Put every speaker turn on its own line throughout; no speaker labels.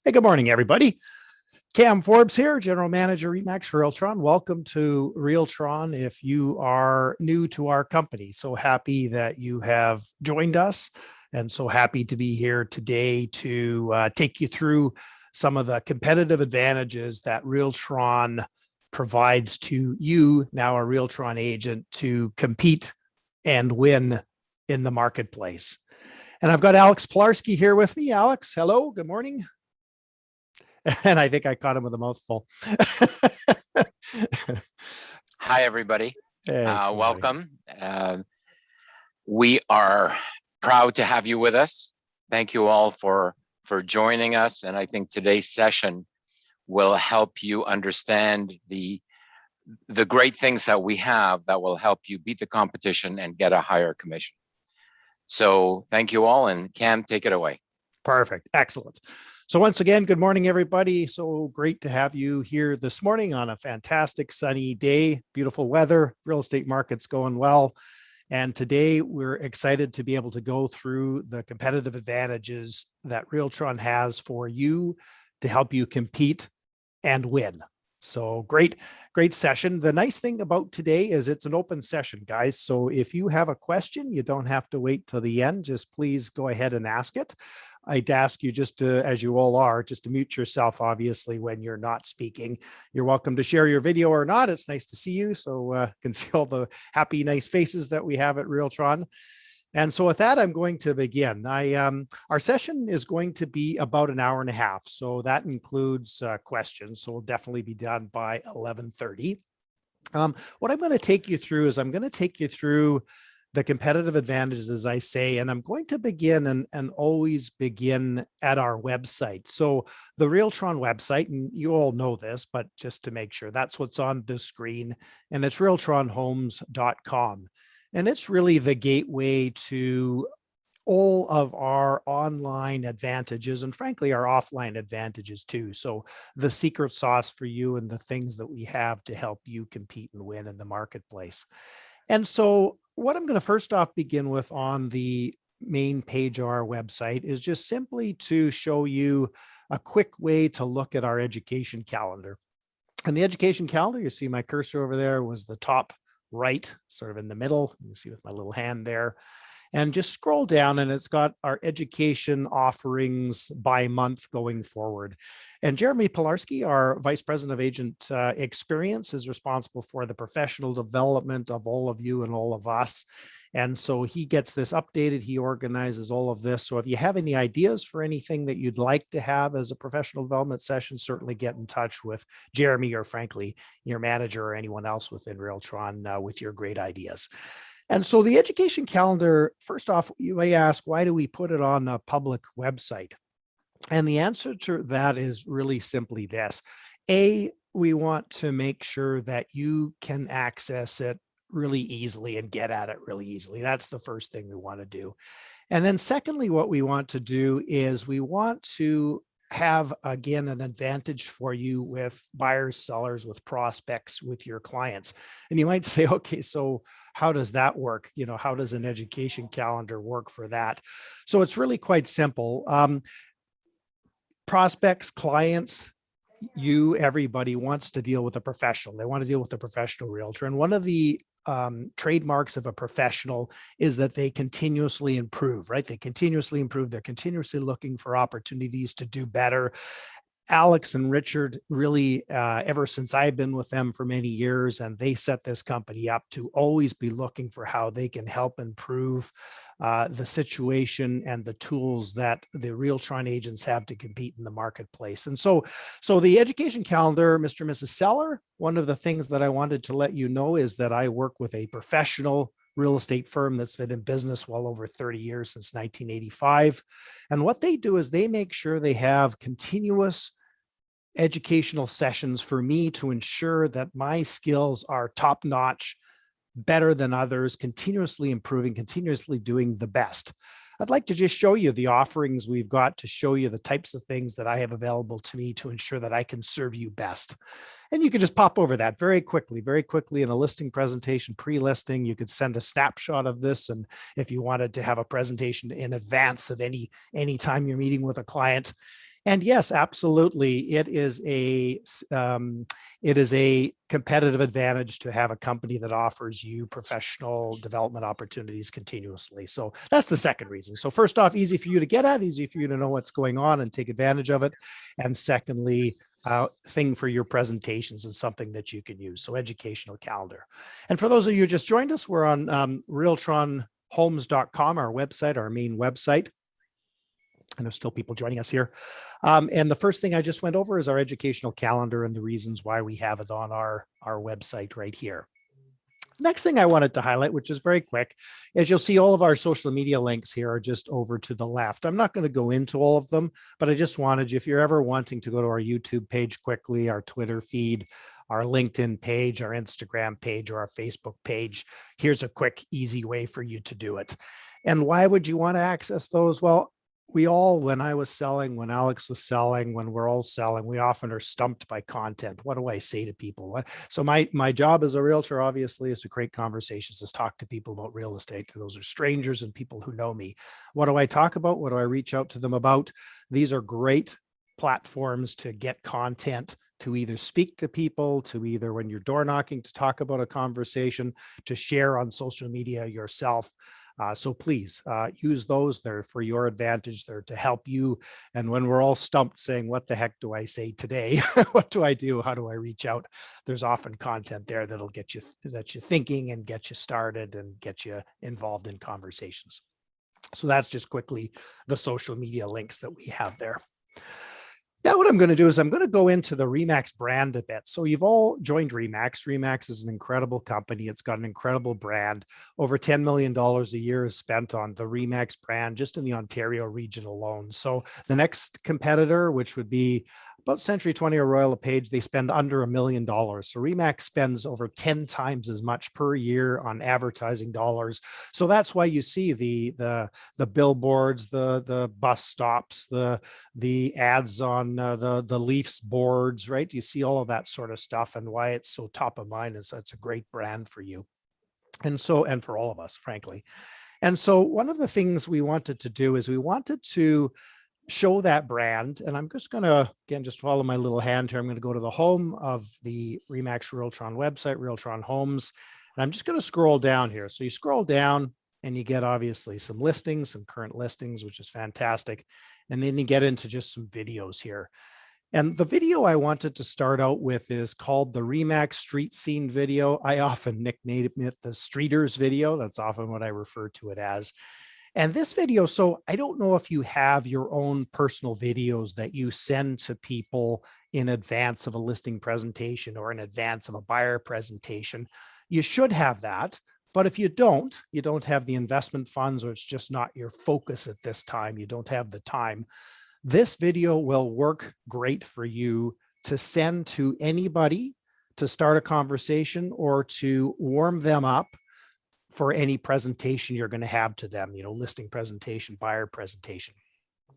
Hey, good morning, everybody. Cam Forbes here, General Manager ReMax for Realtron. Welcome to Realtron. If you are new to our company, so happy that you have joined us and so happy to be here today to take you through some of the competitive advantages that Realtron provides to you, now a Realtron agent, to compete and win in the marketplace. And I've got Alex Pilarski here with me. Alex, hello, good morning. And I think I caught him with a mouthful.
Hi, everybody.
Hey,
welcome. We are proud to have you with us. Thank you all for joining us. And I think today's session will help you understand the great things that we have that will help you beat the competition and get a higher commission. So thank you all. And Cam, take it away.
Perfect. Excellent. So once again, good morning, everybody. So great to have you here this morning on a fantastic sunny day, beautiful weather, real estate market's going well. And today we're excited to be able to go through the competitive advantages that Realtron has for you to help you compete and win. So great session. The nice thing about today is it's an open session, guys. So if you have a question, you don't have to wait till the end. Just please go ahead and ask it. I'd ask you just to, as you all are, just to mute yourself, obviously, when you're not speaking. You're welcome to share your video or not. It's nice to see you. So can see all the happy, nice faces that we have at Realtron. And so with that, I'm going to begin. Our session is going to be about an hour and a half. So that includes questions. So we'll definitely be done by 11:30. What I'm going to take you through is I'm going to take you through the competitive advantages, as I say, and I'm going to begin and always begin at our website. So the Realtron website, and you all know this, but just to make sure, that's what's on the screen, and it's realtronhomes.com. And it's really the gateway to all of our online advantages and frankly, our offline advantages too. So the secret sauce for you and the things that we have to help you compete and win in the marketplace. And so what I'm going to first off begin with on the main page of our website is just simply to show you a quick way to look at our education calendar. And the education calendar, you see my cursor over there was the top right, sort of in the middle. You can see with my little hand there. And just scroll down and it's got our education offerings by month going forward. And Jeremy Pilarski, our Vice President of Agent Experience, is responsible for the professional development of all of you and all of us. And so he gets this updated, he organizes all of this. So if you have any ideas for anything that you'd like to have as a professional development session, certainly get in touch with Jeremy or frankly, your manager or anyone else within Realtron with your great ideas. And so the education calendar, first off, you may ask, why do we put it on a public website? And the answer to that is really simply this. A, we want to make sure that you can access it really easily and get at it really easily. That's the first thing we want to do. And then secondly, what we want to do is we want to have, again, an advantage for you with buyers, sellers, with prospects, with your clients. And you might say, okay, so how does that work? You know, how does an education calendar work for that? So it's really quite simple. Prospects, clients, you, everybody wants to deal with a professional. They want to deal with a professional realtor. And one of the trademarks of a professional is that they continuously improve, right? They continuously improve. They're continuously looking for opportunities to do better. Alex and Richard really, ever since I've been with them for many years, and they set this company up to always be looking for how they can help improve the situation and the tools that the Realtron agents have to compete in the marketplace. And so the education calendar, Mr. and Mrs. Seller, one of the things that I wanted to let you know is that I work with a professional real estate firm that's been in business well over 30 years, since 1985. And what they do is they make sure they have continuous educational sessions for me to ensure that my skills are top notch, better than others, continuously improving, continuously doing the best. I'd like to just show you the offerings we've got to show you the types of things that I have available to me to ensure that I can serve you best. And you can just pop over that very quickly in a listing presentation, pre-listing. You could send a snapshot of this. And if you wanted to have a presentation in advance of any time you're meeting with a client, And yes, absolutely. It is a competitive advantage to have a company that offers you professional development opportunities continuously. So that's the second reason. So first off, easy for you to get at, easy for you to know what's going on and take advantage of it. And secondly, thing for your presentations is something that you can use. So educational calendar. And for those of you who just joined us, we're on RealtronHomes.com, our website, our main website. And there's still people joining us here. And the first thing I just went over is our educational calendar and the reasons why we have it on our website right here. Next thing I wanted to highlight, which is very quick, is you'll see all of our social media links here are just over to the left. I'm not going to go into all of them, but I just wanted you, if you're ever wanting to go to our YouTube page quickly, our Twitter feed, our LinkedIn page, our Instagram page, or our Facebook page, here's a quick, easy way for you to do it. And why would you want to access those? Well, we all, when I was selling, when Alex was selling, when we're all selling, we often are stumped by content. What do I say to people? So my job as a realtor, obviously, is to create conversations, is talk to people about real estate. Those are strangers and people who know me. What do I talk about? What do I reach out to them about? These are great platforms to get content, to either speak to people, to either when you're door knocking, to talk about a conversation, to share on social media yourself. So please use those. They're for your advantage. They're to help you. And when we're all stumped saying, what the heck do I say today? What do I do? How do I reach out? There's often content there that'll get you thinking and get you started and get you involved in conversations. So that's just quickly the social media links that we have there. Now, what I'm going to do is I'm going to go into the ReMax brand a bit. So you've all joined ReMax. ReMax is an incredible company. It's got an incredible brand. Over $10 million a year is spent on the ReMax brand just in the Ontario region alone. So the next competitor, which would be about Century 20 or Royal LePage, they spend under $1 million. So ReMax spends over 10 times as much per year on advertising dollars. So that's why you see the billboards, the bus stops, the ads on the Leafs boards, right? You see all of that sort of stuff, and why it's so top of mind is it's a great brand for you. And for all of us, frankly. And so one of the things we wanted to do is we wanted to show that brand. And I'm just going to, again, just follow my little hand here. I'm going to go to the home of the ReMax Realtron website, Realtron Homes. And I'm just going to scroll down here. So you scroll down and you get obviously some listings, some current listings, which is fantastic. And then you get into just some videos here. And the video I wanted to start out with is called the ReMax Street Scene video. I often nickname it the Streeters video. That's often what I refer to it as. And this video, so I don't know if you have your own personal videos that you send to people in advance of a listing presentation or in advance of a buyer presentation. You should have that. But if you don't have the investment funds, or it's just not your focus at this time, you don't have the time, this video will work great for you to send to anybody to start a conversation or to warm them up for any presentation you're going to have to them, listing presentation, buyer presentation.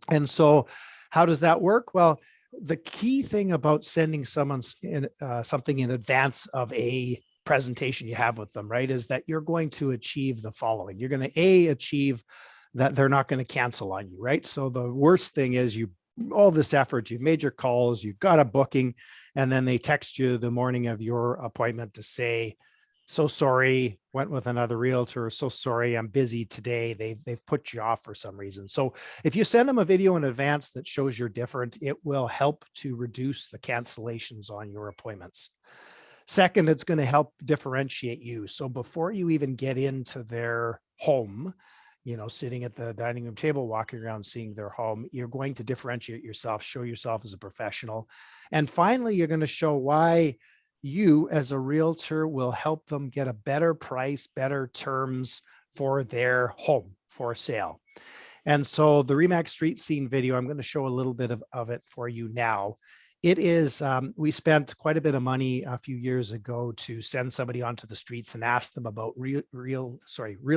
And so how does that work? Well, the key thing about sending someone something in advance of a presentation you have with them, right, is that you're going to achieve the following. You're going to achieve that they're not going to cancel on you, right? So the worst thing is all this effort, you've made your calls, you've got a booking, and then they text you the morning of your appointment to say, so sorry, went with another realtor. So sorry, I'm busy today. They've put you off for some reason. So if you send them a video in advance that shows you're different, it will help to reduce the cancellations on your appointments. Second, it's going to help differentiate you. So before you even get into their home, sitting at the dining room table, walking around, seeing their home, you're going to differentiate yourself, show yourself as a professional. And finally, you're going to show why you as a realtor will help them get a better price, better terms for their home for sale. And so the ReMax Street Scene video, I'm going to show a little bit of it for you now. It is, we spent quite a bit of money a few years ago to send somebody onto the streets and ask them about real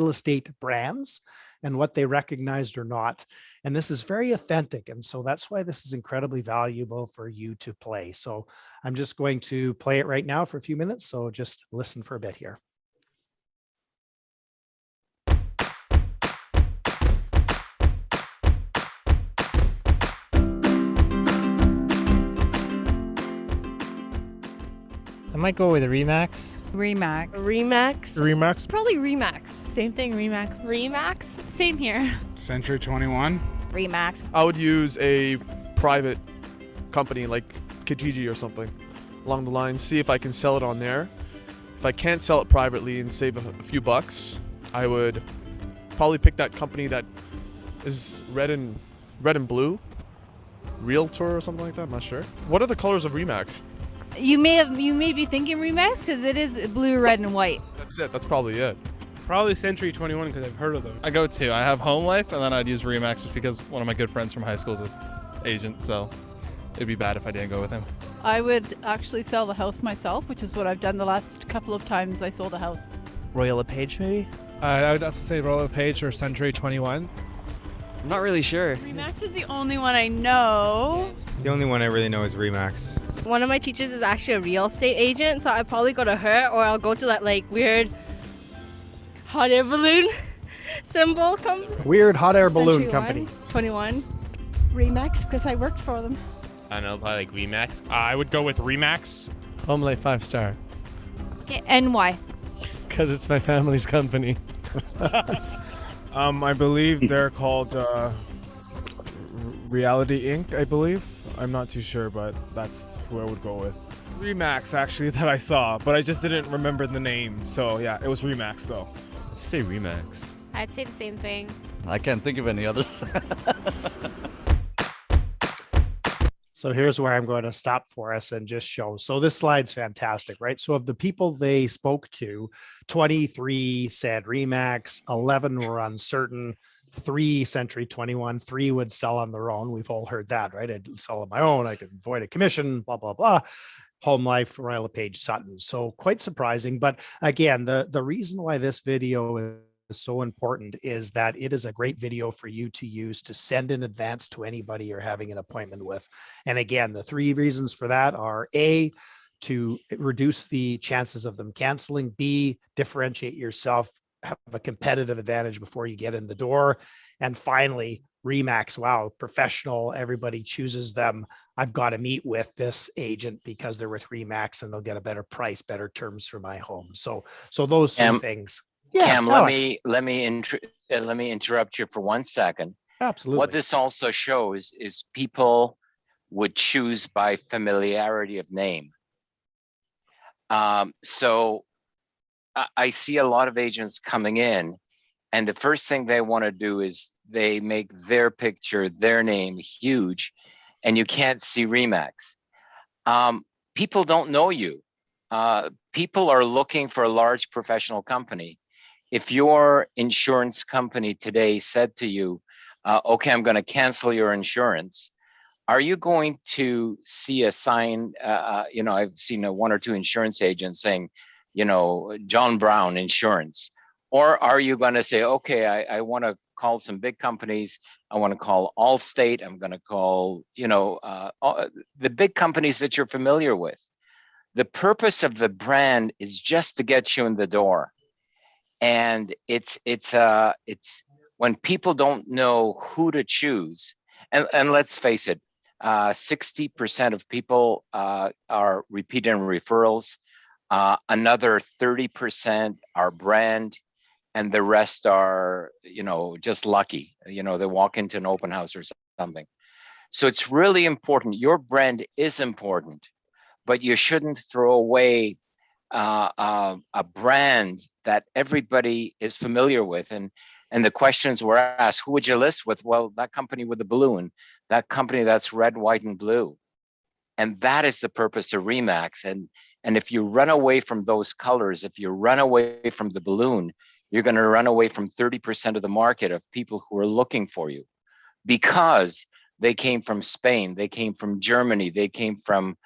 estate brands and what they recognized or not. And this is very authentic. And so that's why this is incredibly valuable for you to play. So I'm just going to play it right now for a few minutes. So just listen for a bit here.
I might go with ReMax.
ReMax.
ReMax.
Probably ReMax.
Same thing, ReMax.
ReMax. Same here.
Century 21.
ReMax.
I would use a private company like Kijiji or something along the lines, see if I can sell it on there. If I can't sell it privately and save a few bucks, I would probably pick that company that is red and blue. Realtor or something like that, I'm not sure. What are the colors of ReMax?
You may be thinking ReMax because it is blue, red, and white.
That's it, that's probably it.
Probably Century 21 because I've heard of them.
I go two. I have Home Life, and then I'd use ReMax just because one of my good friends from high school is an agent, so it'd be bad if I didn't go with him.
I would actually sell the house myself, which is what I've done the last couple of times I sold a house.
Royal LePage, maybe?
I would also say Royal LePage or Century 21.
I'm not really sure.
ReMax is the only one I know.
The only one I really know is ReMax.
One of my teachers is actually a real estate agent, so I'd probably go to her, or I'll go to that like weird hot air balloon symbol company.
Weird hot air balloon company.
21.
ReMax because I worked for them.
I don't know, probably like ReMax.
I would go with ReMax.
Home Life 5-star.
Okay, and why?
Because it's my family's company.
I believe they're called Reality Inc., I believe. I'm not too sure, but that's who I would go with. ReMax, actually, that I saw, but I just didn't remember the name. So, yeah, it was ReMax, though.
Just say ReMax.
I'd say the same thing.
I can't think of any others.
So here's where I'm going to stop for us and just show. So this slide's fantastic, right? So of the people they spoke to, 23 said ReMax, 11 were uncertain, 3 Century 21, 3 would sell on their own. We've all heard that, right? I'd sell on my own. I could avoid a commission, blah, blah, blah. Home Life, Royal LePage, Sutton. So quite surprising. But again, the reason why this video is so important is that it is a great video for you to use to send in advance to anybody you're having an appointment with. And again, the 3 reasons for that are A, to reduce the chances of them canceling, B, differentiate yourself, have a competitive advantage before you get in the door. And finally, ReMax, wow, professional, everybody chooses them. I've got to meet with this agent because they're with ReMax and they'll get a better price, better terms for my home. So those 2 things. Yeah,
Cam,
Alex.
let me interrupt you for 1 second.
Absolutely.
What this also shows is people would choose by familiarity of name. So I see a lot of agents coming in, and the first thing they want to do is they make their picture, their name huge, and you can't see ReMax. People don't know you. People are looking for a large professional company. If your insurance company today said to you, okay, I'm going to cancel your insurance, are you going to see a sign? I've seen 1 or 2 insurance agents saying, John Brown Insurance. Or are you going to say, okay, I want to call some big companies. I want to call Allstate. I'm going to call, the big companies that you're familiar with. The purpose of the brand is just to get you in the door. And it's when people don't know who to choose, and let's face it, 60% of people are repeat and referrals. Another 30% are brand, and the rest are, just lucky. They walk into an open house or something. So it's really important. Your brand is important, but you shouldn't throw away a brand that everybody is familiar with. And the questions were asked, who would you list with? Well, that company with the balloon, that company that's red, white, and blue. And that is the purpose of ReMax. And if you run away from those colors, if you run away from the balloon, you're going to run away from 30% of the market of people who are looking for you because they came from Spain, they came from Germany, they came from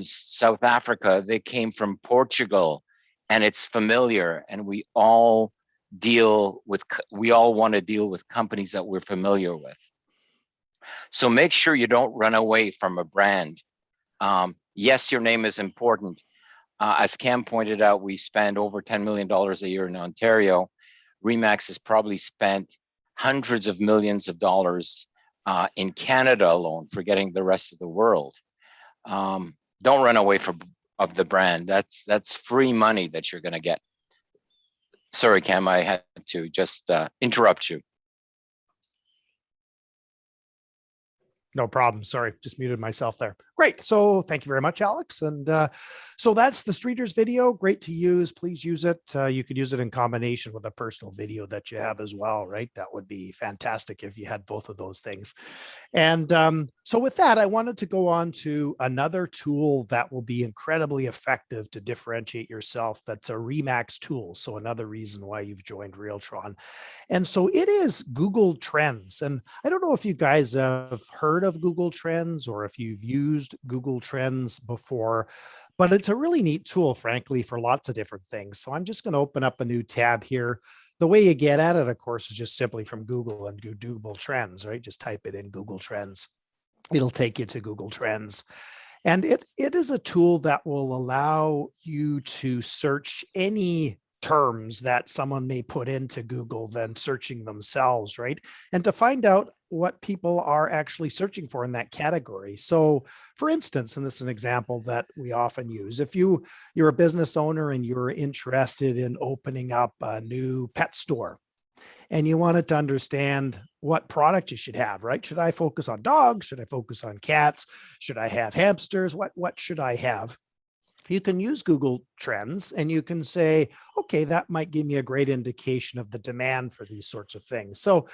South Africa, they came from Portugal, and it's familiar. And we all want to deal with companies that we're familiar with. So make sure you don't run away from a brand. Yes, your name is important. As Cam pointed out, we spend over $10 million a year in Ontario. ReMax has probably spent hundreds of millions of dollars in Canada alone, forgetting the rest of the world. Don't run away from of the brand. That's free money that you're going to get. Sorry, Cam, I had to just interrupt you.
No problem. Sorry, just muted myself there. Great. So thank you very much, Alex. And so that's the Streeters video. Great to use. Please use it. You could use it in combination with a personal video that you have as well, right? That would be fantastic if you had both of those things. And so with that, I wanted to go on to another tool that will be incredibly effective to differentiate yourself. That's a ReMax tool. So another reason why you've joined Realtron. And so it is Google Trends. And I don't know if you guys have heard of Google Trends or if you've used Google Trends before, but it's a really neat tool, frankly, for lots of different things. So I'm just going to open up a new tab here. The way you get at it, of course, is just simply from Google and do Google Trends, right? Just type it in Google Trends. It'll take you to Google Trends. And it is a tool that will allow you to search any terms that someone may put into Google than searching themselves, right? And to find out what people are actually searching for in that category. So for instance, and this is an example that we often use, if you're a business owner and you're interested in opening up a new pet store and you wanted to understand what product you should have, right? Should I focus on dogs? Should I focus on cats? Should I have hamsters? What should I have? You can use Google Trends and you can say, okay, that might give me a great indication of the demand for these sorts of things. So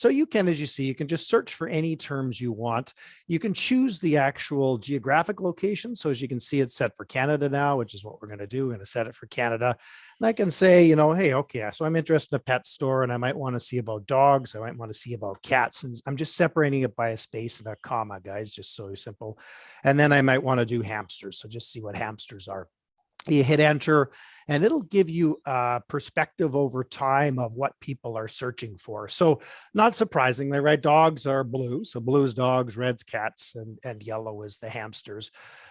you can, as you see, you can just search for any terms you want. You can choose the actual geographic location. So as you can see, it's set for Canada now, which is what we're going to do. We're going to set it for Canada. And I can say, hey, okay, so I'm interested in a pet store and I might want to see about dogs. I might want to see about cats. And I'm just separating it by a space and a comma, guys, just so simple. And then I might want to do hamsters. So just see what hamsters are. You hit enter and it'll give you a perspective over time of what people are searching for. So not surprisingly, right? Dogs are blue. So blue is dogs, red's cats, and yellow is the hamsters.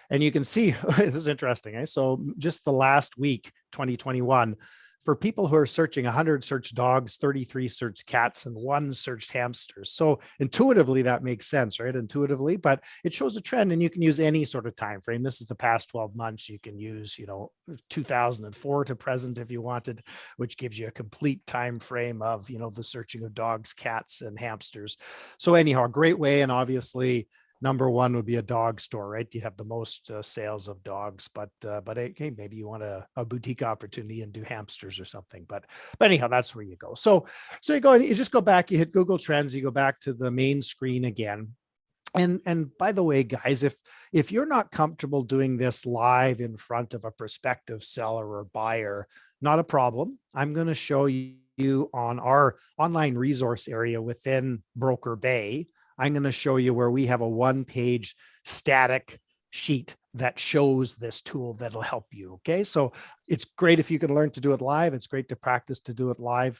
And you can see, this is interesting. Eh? So just the last week, 2021, for people who are searching, 100 searched dogs, 33 searched cats, and 1 searched hamsters. So intuitively, that makes sense, right? Intuitively, but it shows a trend, and you can use any sort of time frame. This is the past 12 months. You can use, 2004 to present if you wanted, which gives you a complete time frame of, the searching of dogs, cats, and hamsters. So anyhow, a great way, and obviously, number one would be a dog store, right? You have the most sales of dogs, but hey, maybe you want a boutique opportunity and do hamsters or something. But anyhow, that's where you go. So you go and you just go back, you hit Google Trends, you go back to the main screen again. And by the way, guys, if you're not comfortable doing this live in front of a prospective seller or buyer, not a problem. I'm going to show you on our online resource area within Broker Bay. I'm going to show you where we have a 1-page static sheet that shows this tool that'll help you. Okay. So it's great if you can learn to do it live. It's great to practice to do it live.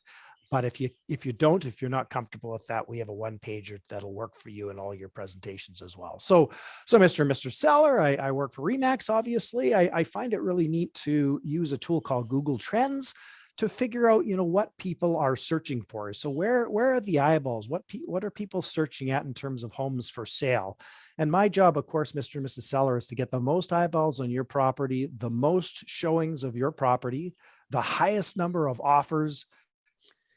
But if you're not comfortable with that, we have a 1-pager that'll work for you in all your presentations as well. So Mr. and Mr. Seller, I work for ReMax, obviously. I find it really neat to use a tool called Google Trends to figure out, what people are searching for. So where are the eyeballs? What are people searching at in terms of homes for sale? And my job, of course, Mr. and Mrs. Seller, is to get the most eyeballs on your property, the most showings of your property, the highest number of offers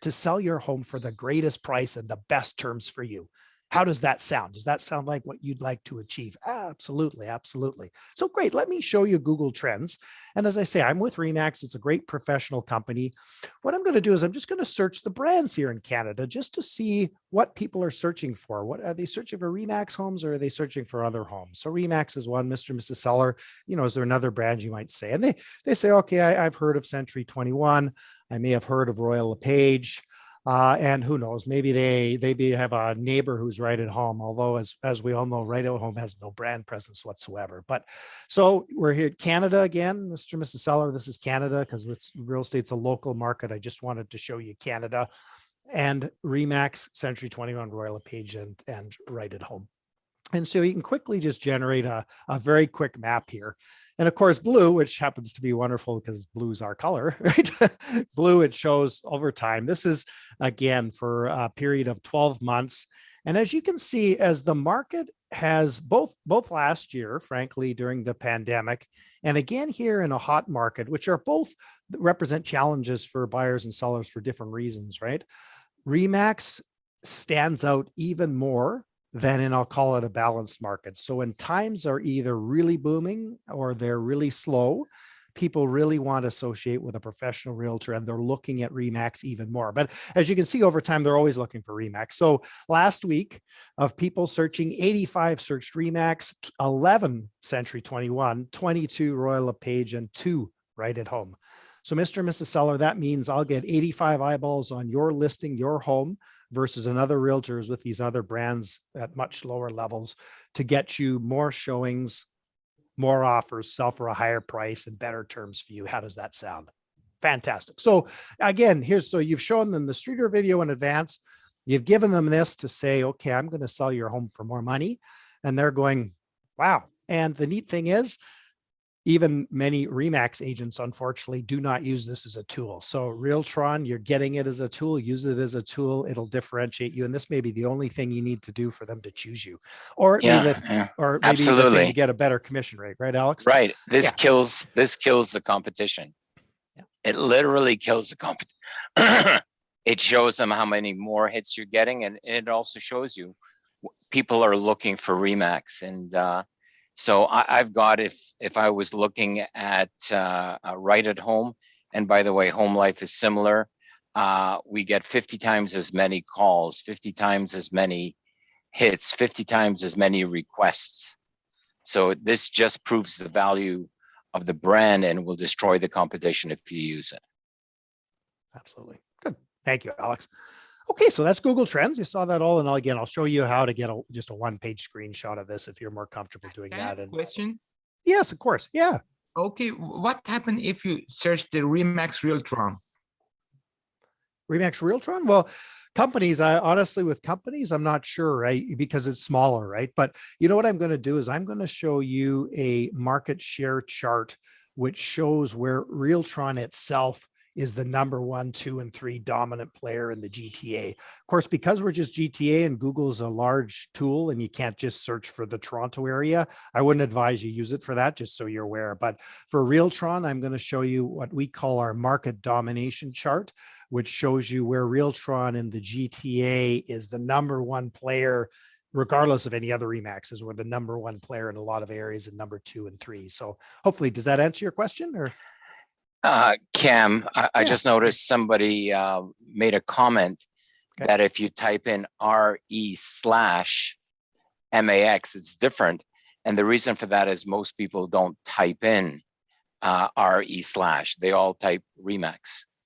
to sell your home for the greatest price and the best terms for you. How does that sound? Does that sound like what you'd like to achieve? Absolutely, absolutely. So great. Let me show you Google Trends. And as I say, I'm with ReMax. It's a great professional company. What I'm going to do is I'm just going to search the brands here in Canada just to see what people are searching for. What are they searching for? ReMax homes, or are they searching for other homes? So ReMax is one. Mr. and Mrs. Seller, is there another brand you might say? And they say, okay, I've heard of Century 21. I may have heard of Royal LePage. And who knows, maybe they have a neighbor who's right at home, although as we all know, right at home has no brand presence whatsoever. But so we're here in Canada again, Mr. and Mrs. Seller. This is Canada because real estate's a local market. I just wanted to show you Canada and ReMax, Century 21, Royal LePage, and right at home. And so you can quickly just generate a very quick map here. And of course, blue, which happens to be wonderful because blue is our color, right? Blue, it shows over time. This is, again, for a period of 12 months. And as you can see, as the market has both last year, frankly, during the pandemic, and again here in a hot market, which are both represent challenges for buyers and sellers for different reasons, right? ReMax stands out even more than in, I'll call it, a balanced market. So when times are either really booming or they're really slow, people really want to associate with a professional realtor, and they're looking at ReMax even more. But as you can see over time, they're always looking for ReMax. So last week of people searching, 85 searched ReMax, 11 Century 21, 22 Royal LePage, and 2 Right at Home. So Mr. and Mrs. Seller, that means I'll get 85 eyeballs on your listing, your home, versus another realtors with these other brands at much lower levels to get you more showings, more offers, sell for a higher price and better terms for you. How does that sound? Fantastic. So again, so you've shown them the Streeter video in advance. You've given them this to say, okay, I'm going to sell your home for more money. And they're going, wow. And the neat thing is, even many ReMax agents, unfortunately, do not use this as a tool. So Realtron, you're getting it as a tool, use it as a tool. It'll differentiate you. And this may be the only thing you need to do for them to choose you. Or maybe the thing to get a better commission rate, right, Alex?
Right. This kills the competition. Yeah. It literally kills the competition. It shows them how many more hits you're getting, and it also shows you people are looking for ReMax. And so I've got, if I was looking at Right at Home, and by the way, Home Life is similar, we get 50 times as many calls, 50 times as many hits, 50 times as many requests. So this just proves the value of the brand and will destroy the competition if you use it.
Absolutely. Good. Thank you, Alex. Okay, so that's Google Trends. You saw that all. And again, I'll show you how to get just a one-page screenshot of this if you're more comfortable doing that.
I have a question?
Yes, of course. Yeah.
Okay, what happened if you search the ReMax Realtron?
ReMax Realtron? Well, companies, honestly, with companies, I'm not sure, right? Because it's smaller, right? But you know what I'm going to do is I'm going to show you a market share chart, which shows where Realtron itself is the number 1, 2, and 3 dominant player in the GTA. Of course, because we're just GTA and Google's a large tool and you can't just search for the Toronto area, I wouldn't advise you use it for that, just so you're aware. But for Realtron, I'm going to show you what we call our market domination chart, which shows you where Realtron in the GTA is the number 1 player, regardless of any other ReMaxes. We're the number 1 player in a lot of areas and number 2 and 3. So hopefully, does that answer your question? Or
Cam, I just noticed somebody made a comment that if you type in RE/MAX, it's different. And the reason for that is most people don't type in RE/. They all type ReMax.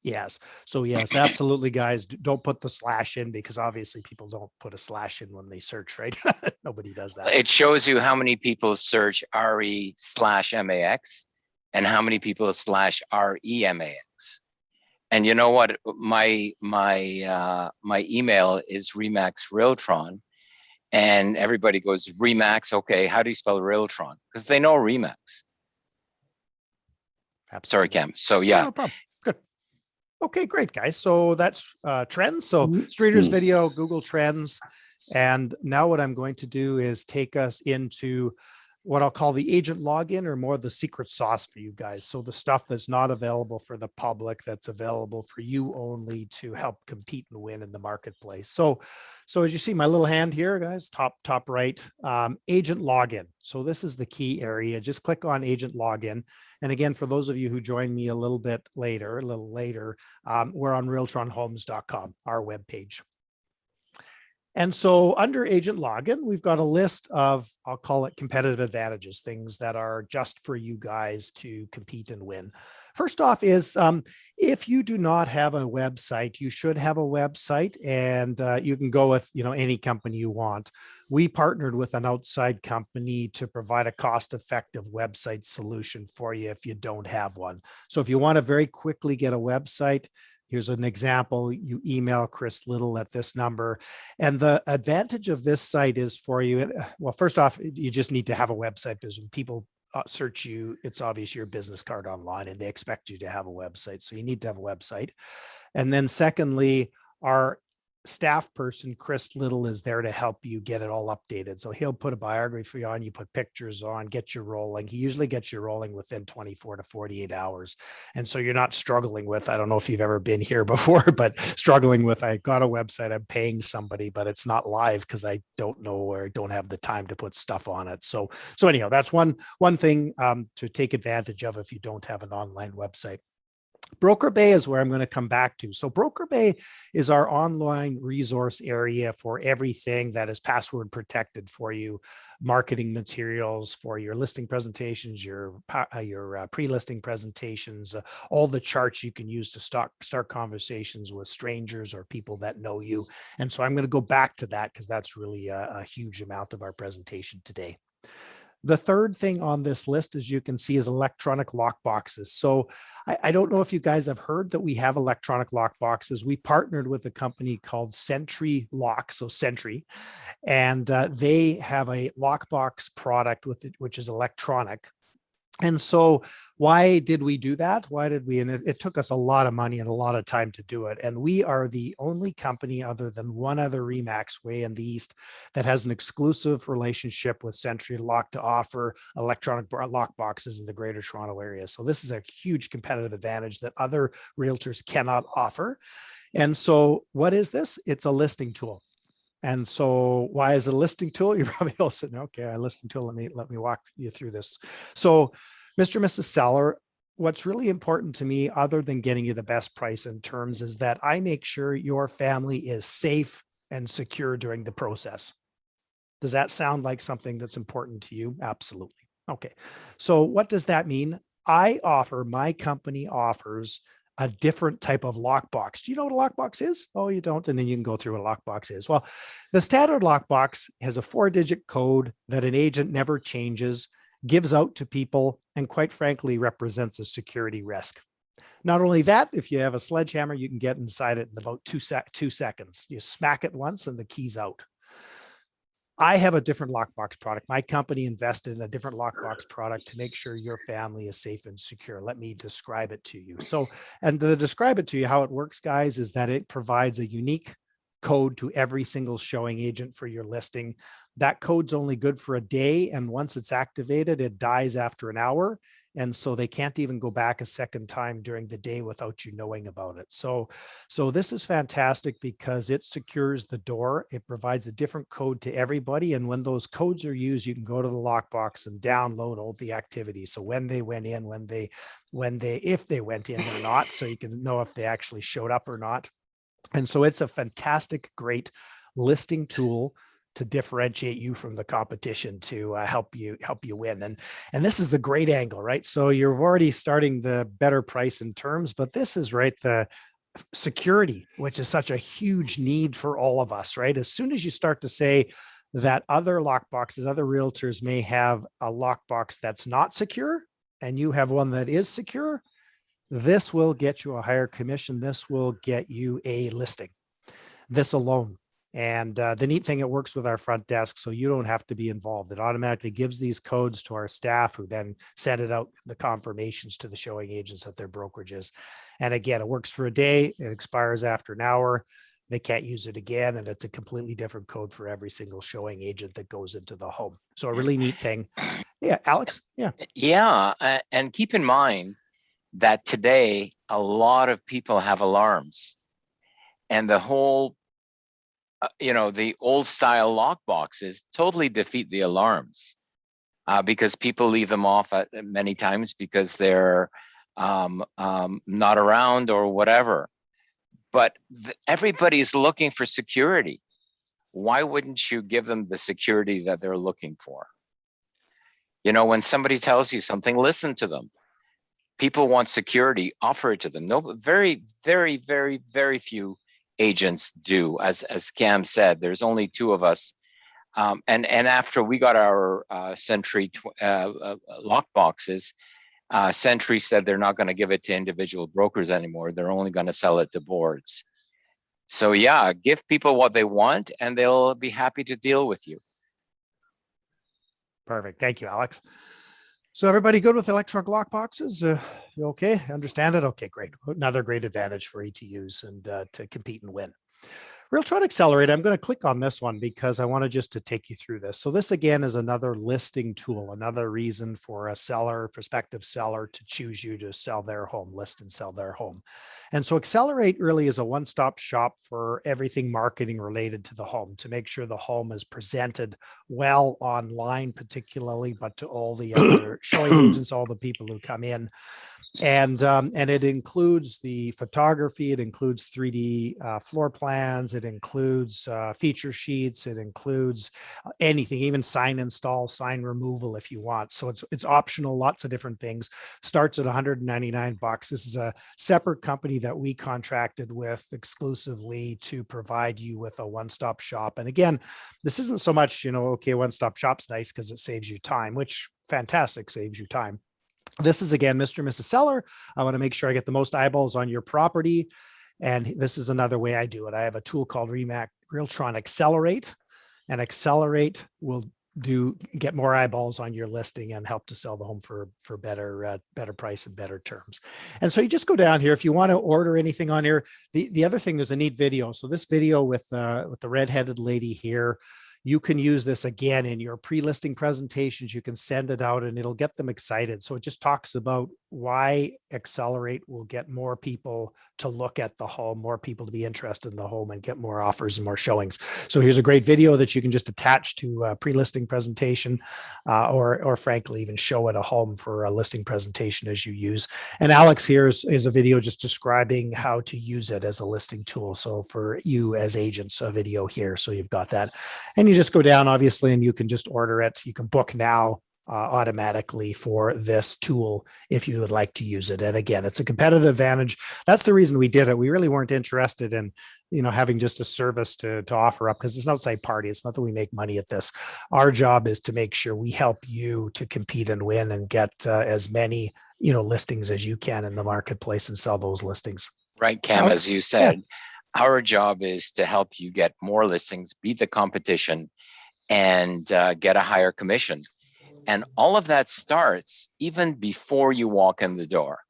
Yes. So yes, absolutely, guys. Don't put the slash in, because obviously people don't put a slash in when they search, right? Nobody does that.
It shows you how many people search RE/MAX. And how many people /REMAX. And you know what? My email is ReMax Realtron, and everybody goes, ReMax. Okay, how do you spell Realtron? Because they know ReMax.
Absolutely.
Sorry, Cam. So yeah.
No problem. Good. Okay, great, guys. So that's trends. So Streeter's video, Google Trends. And now what I'm going to do is take us into what I'll call the agent login, or more the secret sauce for you guys. So the stuff that's not available for the public, that's available for you only to help compete and win in the marketplace. So as you see my little hand here, guys, top right, agent login. So this is the key area. Just click on agent login. And again, for those of you who joined me a little later, we're on RealtronHomes.com, our webpage. And so under agent login, we've got a list of, I'll call it competitive advantages, things that are just for you guys to compete and win. First off is if you do not have a website, you should have a website, and you can go with any company you want. We partnered with an outside company to provide a cost-effective website solution for you if you don't have one. So if you want to very quickly get a website, here's an example. You email Chris Little at this number. And the advantage of this site is for you. Well, first off, you just need to have a website, because when people search you, it's obvious your business card online and they expect you to have a website. So you need to have a website. And then secondly, our staff person, Chris Little, is there to help you get it all updated. So he'll put a biography on, you put pictures on, get you rolling. He usually gets you rolling within 24 to 48 hours. And so you're not struggling with, I don't know if you've ever been here before, but struggling with, I got a website, I'm paying somebody, but it's not live because I don't know or don't have the time to put stuff on it. So anyhow, that's one thing to take advantage of if you don't have an online website. Broker Bay is where I'm going to come back to. So Broker Bay is our online resource area for everything that is password protected for you, marketing materials for your listing presentations, your pre-listing presentations, all the charts you can use to start conversations with strangers or people that know you. And so I'm going to go back to that because that's really a huge amount of our presentation today. The third thing on this list, as you can see, is electronic lock boxes. So I don't know if you guys have heard that we have electronic lock boxes. We partnered with a company called Sentry Lock, so Sentry, and they have a lockbox product with it, which is electronic. And so why did we do that? Why did we? And it took us a lot of money and a lot of time to do it. And we are the only company other than one other ReMax way in the East that has an exclusive relationship with Sentry Lock to offer electronic lock boxes in the Greater Toronto area. So this is a huge competitive advantage that other realtors cannot offer. And so what is this? It's a listing tool. And so why is it a listing tool? You're probably all sitting, okay, a listing tool. Let me walk you through this. So Mr. and Mrs. Seller, what's really important to me, other than getting you the best price and terms, is that I make sure your family is safe and secure during the process. Does that sound like something that's important to you? Absolutely. Okay. So what does that mean? My company offers a different type of lockbox. Do you know what a lockbox is? Oh, you don't. And then you can go through what a lockbox is. Well, the standard lockbox has a 4-digit code that an agent never changes, gives out to people, and quite frankly, represents a security risk. Not only that, if you have a sledgehammer, you can get inside it in about 2 seconds. You smack it once and the key's out. I have a different lockbox product. My company invested in a different lockbox product to make sure your family is safe and secure. Let me describe it to you. So, and to describe it to you, how it works, guys, is that it provides a unique code to every single showing agent for your listing. That code's only good for a day. And once it's activated, it dies after an hour. And so they can't even go back a second time during the day without you knowing about it. So this is fantastic because it secures the door. It provides a different code to everybody. And when those codes are used, you can go to the lockbox and download all the activity. So when they went in, if they went in or not, so you can know if they actually showed up or not. And so it's a fantastic, great listing tool to differentiate you from the competition, to help you win. And this is the great angle, right? So you're already starting the better price and terms, but this is right, the security, which is such a huge need for all of us, right? As soon as you start to say that other lockboxes, other realtors may have a lockbox that's not secure, and you have one that is secure, this will get you a higher commission. This will get you a listing, this alone. And the neat thing, it works with our front desk, so you don't have to be involved. It automatically gives these codes to our staff, who then send it out, the confirmations, to the showing agents at their brokerages. And again, it works for a day. It expires after an hour. They can't use it again. And it's a completely different code for every single showing agent that goes into the home. So a really neat thing. Yeah, Alex? Yeah.
Yeah. And keep in mind that today, a lot of people have alarms. And the whole the old style lock boxes totally defeat the alarms because people leave them off many times because they're not around or whatever. But everybody's looking for security. Why wouldn't you give them the security that they're looking for? When somebody tells you something, listen to them. People want security, offer it to them. No, very, very, very, very few agents do. As Cam said, there's only 2 of us. And after we got our Sentry lock boxes, Sentry said they're not going to give it to individual brokers anymore. They're only going to sell it to boards. So yeah, give people what they want and they'll be happy to deal with you.
Perfect. Thank you, Alex. So everybody good with electronic lock boxes? You okay? Understand it? Okay, great. Another great advantage for ETUs and to compete and win. Realtron Accelerate, I'm going to click on this one because I want just to take you through this. So this again is another listing tool, another reason for a seller, prospective seller to choose you to sell their home, list and sell their home. And so Accelerate really is a one-stop shop for everything marketing related to the home, to make sure the home is presented well online, particularly, but to all the other showing agents, all the people who come in. And it includes the photography, it includes 3D floor plans, it includes feature sheets, it includes anything, even sign install, sign removal if you want. So it's optional, lots of different things. Starts at $199. This is a separate company that we contracted with exclusively to provide you with a one-stop shop. And again, this isn't so much, okay, one-stop shop's nice because it saves you time, which fantastic, saves you time. This is again, Mr. and Mrs. Seller. I want to make sure I get the most eyeballs on your property. And this is another way I do it. I have a tool called Realtron Accelerate, and Accelerate will get more eyeballs on your listing and help to sell the home for better price and better terms. And so you just go down here. If you want to order anything on here, the other thing, there's a neat video. So this video with the redheaded lady here, you can use this again in your pre-listing presentations. You can send it out and it'll get them excited. So it just talks about why Accelerate will get more people to look at the home, more people to be interested in the home and get more offers and more showings. So here's a great video that you can just attach to a pre-listing presentation or frankly, even show at a home for a listing presentation as you use. And Alex here is a video just describing how to use it as a listing tool. So for you as agents, a video here. So you've got that. And you just go down, obviously, and you can just order it. You can book now automatically for this tool if you would like to use it. And again, it's a competitive advantage. That's the reason we did it. We really weren't interested in, having just a service to offer up because it's an outside party. It's not that we make money at this. Our job is to make sure we help you to compete and win and get as many, listings as you can in the marketplace and sell those listings.
Right, Cam, as you said, our job is to help you get more listings, beat the competition, and get a higher commission. And all of that starts even before you walk in the door.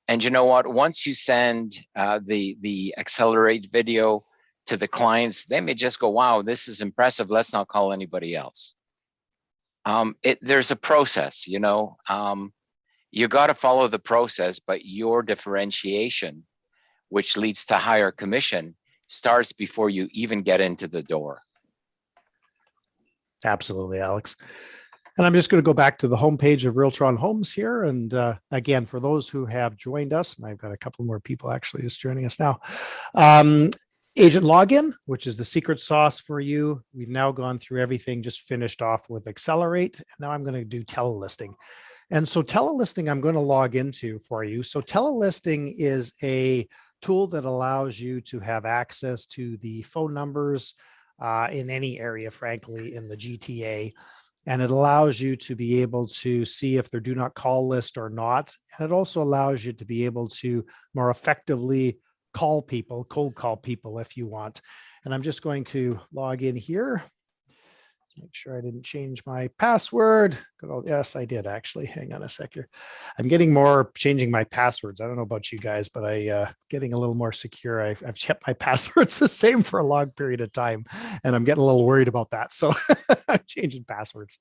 And you know what? Once you send the Accelerate video to the clients, they may just go, wow, this is impressive. Let's not call anybody else. There's a process, you got to follow the process, but your differentiation, which leads to higher commission, starts before you even get into the door.
Absolutely, Alex. And I'm just going to go back to the homepage of Realtron Homes here. And again, for those who have joined us, and I've got a couple more people actually just joining us now, agent login, which is the secret sauce for you. We've now gone through everything, just finished off with Accelerate. And now I'm going to do Telelisting. And so Telelisting, I'm going to log into for you. So Telelisting is a tool that allows you to have access to the phone numbers in any area, frankly, in the GTA. And it allows you to be able to see if they're do not call list or not. And it also allows you to be able to more effectively call people, cold call people if you want. And I'm just going to log in here. Make sure I didn't change my password. Good old, yes, I did actually. Hang on a sec here. I'm getting more changing my passwords. I don't know about you guys, but getting a little more secure. I've kept my passwords the same for a long period of time, and I'm getting a little worried about that. So I'm changing passwords.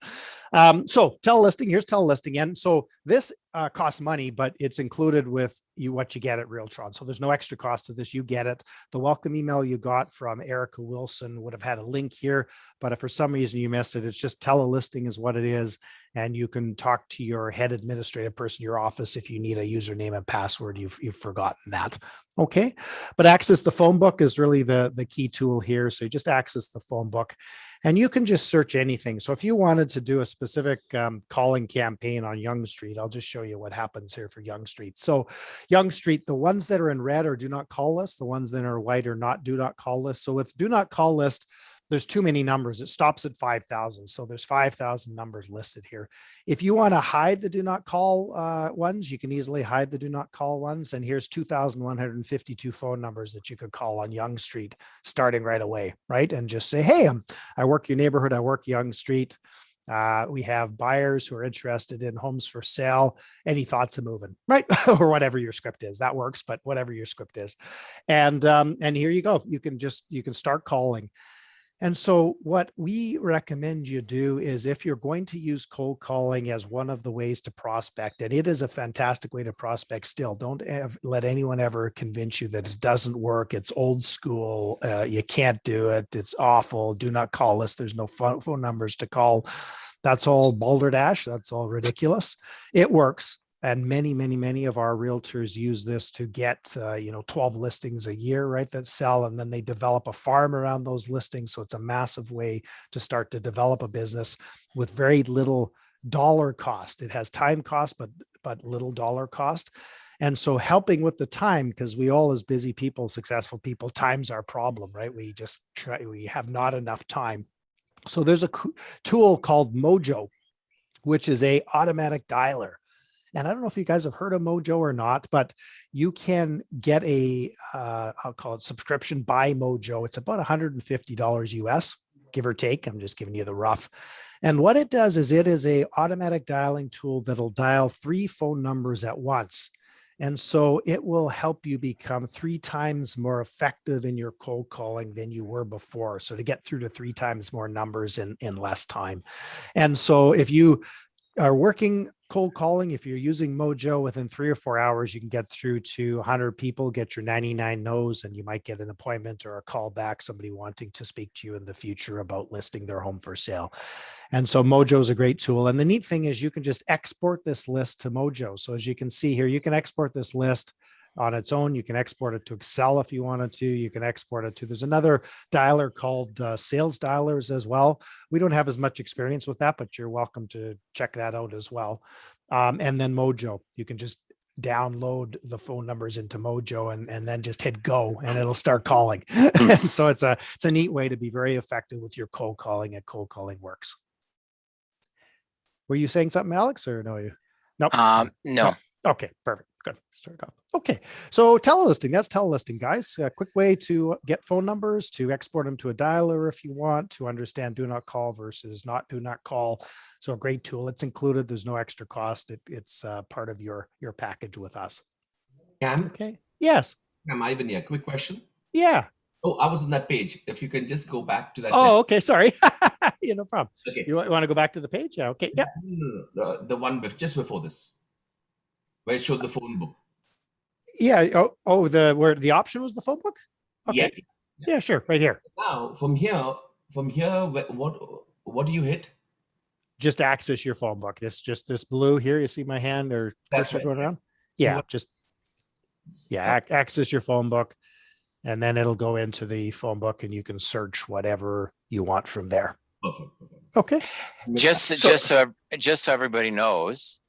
So Telelisting, here's Telelisting. And so this costs money, but it's included with what you get at Realtron. So there's no extra cost to this. You get it. The welcome email you got from Erica Wilson would have had a link here, but if for some reason you missed it, it's just Telelisting is what it is. And you can talk to your head administrative person, your office, if you need a username and password, you've forgotten that. Okay. But access the phone book is really the key tool here. So you just access the phone book and you can just search anything. So if you wanted to do a specific calling campaign on Yonge Street, I'll just show you what happens here for Yonge Street. So Yonge Street, the ones that are in red are do not call list. The ones that are white are not do not call list. So with do not call list, there's too many numbers. It stops at 5,000. So there's 5,000 numbers listed here. If you want to hide the do not call ones, you can easily hide the do not call ones. And here's 2,152 phone numbers that you could call on Yonge Street starting right away, right? And just say, hey, I work your neighborhood. I work Yonge Street. We have buyers who are interested in homes for sale. Any thoughts of moving, right? Or whatever your script is, that works, but whatever your script is. And here you go. You can start calling. And so what we recommend you do is, if you're going to use cold calling as one of the ways to prospect, and it is a fantastic way to prospect still, don't let anyone ever convince you that it doesn't work. It's old school. You can't do it. It's awful. Do not call us. There's no phone numbers to call. That's all balderdash. That's all ridiculous. It works. And many of our realtors use this to get, 12 listings a year, right, that sell. And then they develop a farm around those listings. So it's a massive way to start to develop a business with very little dollar cost. It has time cost, but little dollar cost. And so helping with the time, because we all, as busy people, successful people, time's our problem, right? We have not enough time. So there's a tool called Mojo, which is a automatic dialer. And I don't know if you guys have heard of Mojo or not, but you can get I'll call it subscription by Mojo. It's about $150 US, give or take. I'm just giving you the rough. And what it does is, it is a automatic dialing tool that'll dial 3 phone numbers at once. And so it will help you become 3 times more effective in your cold calling than you were before. So to get through to 3 times more numbers in less time. And so if you are working cold calling, if you're using Mojo, within 3 or 4 hours, you can get through to 100 people, get your 99 no's, and you might get an appointment or a call back, somebody wanting to speak to you in the future about listing their home for sale. And so Mojo is a great tool. And the neat thing is, you can just export this list to Mojo. So as you can see here, you can export this list on its own. You can export it to Excel if you wanted to. You can export it to, there's another dialer called Sales Dialers as well. We don't have as much experience with that, but you're welcome to check that out as well. And then Mojo, you can just download the phone numbers into Mojo and then just hit go and it'll start calling. And so it's a neat way to be very effective with your cold calling, and cold calling works. Were you saying something, Alex, or no? Nope.
No.
Okay, perfect. Good. Start off. Okay. So telelisting, that's telelisting, guys. A quick way to get phone numbers, to export them to a dialer if you want, to understand do not call versus not do not call. So a great tool. It's included. There's no extra cost. It's part of your package with us.
Cam?
Okay. Yes.
Cam, Ivan here. Quick question.
Yeah.
Oh, I was on that page. If you can just go back to that.
Oh, okay. Sorry. Yeah, no problem.
Okay.
You want to go back to the page? Yeah. Okay. Yeah.
No, the one just before this, where it showed the phone book.
Yeah. Where the option was the phone book? Okay. Yeah, sure. Right here.
Now from here, what do you hit?
Just access your phone book. This blue here. You see my hand or cursor going around? Yeah. Access your phone book, and then it'll go into the phone book and you can search whatever you want from there.
Perfect.
Okay.
Just so everybody knows,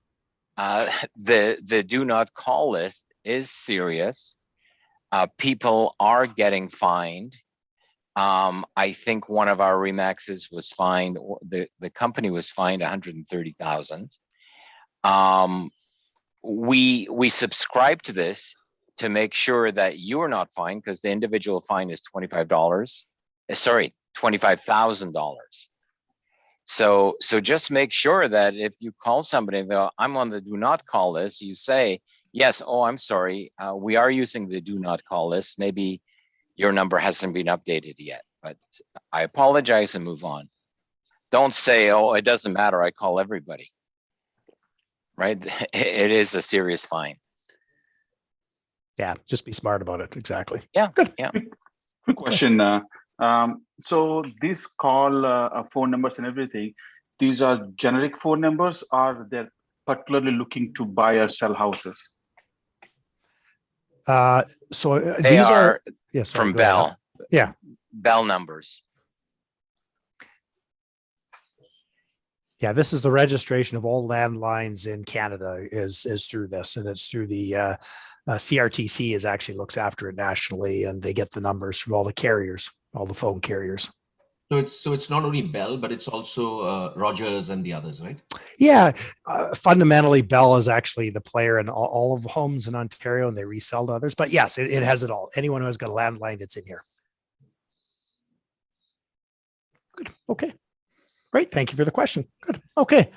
the do not call list is serious. People are getting fined. I think one of our ReMaxes was fined. The company was fined $130,000. We subscribe to this to make sure that you are not fined, because the individual fine is $25,000. So just make sure that if you call somebody and go, I'm on the do not call list, you say, yes, oh, I'm sorry, we are using the do not call list. Maybe your number hasn't been updated yet, but I apologize and move on. Don't say, oh, it doesn't matter, I call everybody, right? It is a serious fine.
Yeah, just be smart about it. Exactly.
Yeah,
good.
Yeah.
Quick question. So these call phone numbers and everything, these are generic phone numbers, or they're particularly looking to buy or sell houses?
These are from Bell.
Yeah.
Bell numbers.
Yeah, this is the registration of all landlines in Canada is through this, and it's through the CRTC is actually looks after it nationally, and they get the numbers from all the carriers, all the phone carriers.
So it's not only Bell, but it's also Rogers and the others, right?
Yeah, fundamentally, Bell is actually the player in all of the homes in Ontario, and they resell to others. But yes, it has it all. Anyone who has got a landline, it's in here. Good. Okay. Great. Thank you for the question. Good. Okay.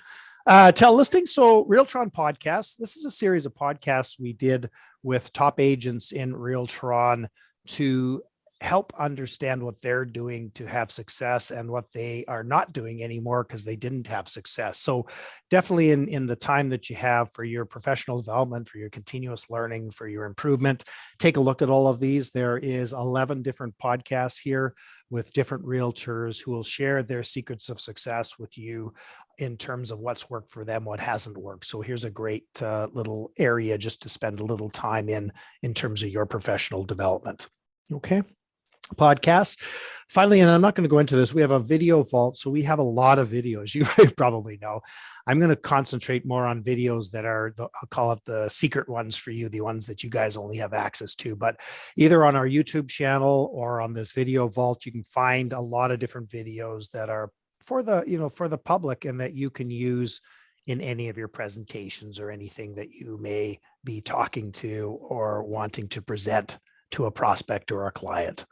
Telelisting. So Realtron podcast. This is a series of podcasts we did with top agents in Realtron to help understand what they're doing to have success and what they are not doing anymore because they didn't have success. So definitely in the time that you have for your professional development, for your continuous learning, for your improvement, take a look at all of these. There is 11 different podcasts here with different realtors who will share their secrets of success with you in terms of what's worked for them, what hasn't worked. So here's a great little area just to spend a little time in terms of your professional development. Okay. Podcasts. Finally, and I'm not going to go into this, we have a video vault. So we have a lot of videos. You probably know. I'm going to concentrate more on videos that are, I'll call it the secret ones for you, the ones that you guys only have access to. But either on our YouTube channel or on this video vault, you can find a lot of different videos that are for the, for the public and that you can use in any of your presentations or anything that you may be talking to or wanting to present to a prospect or a client.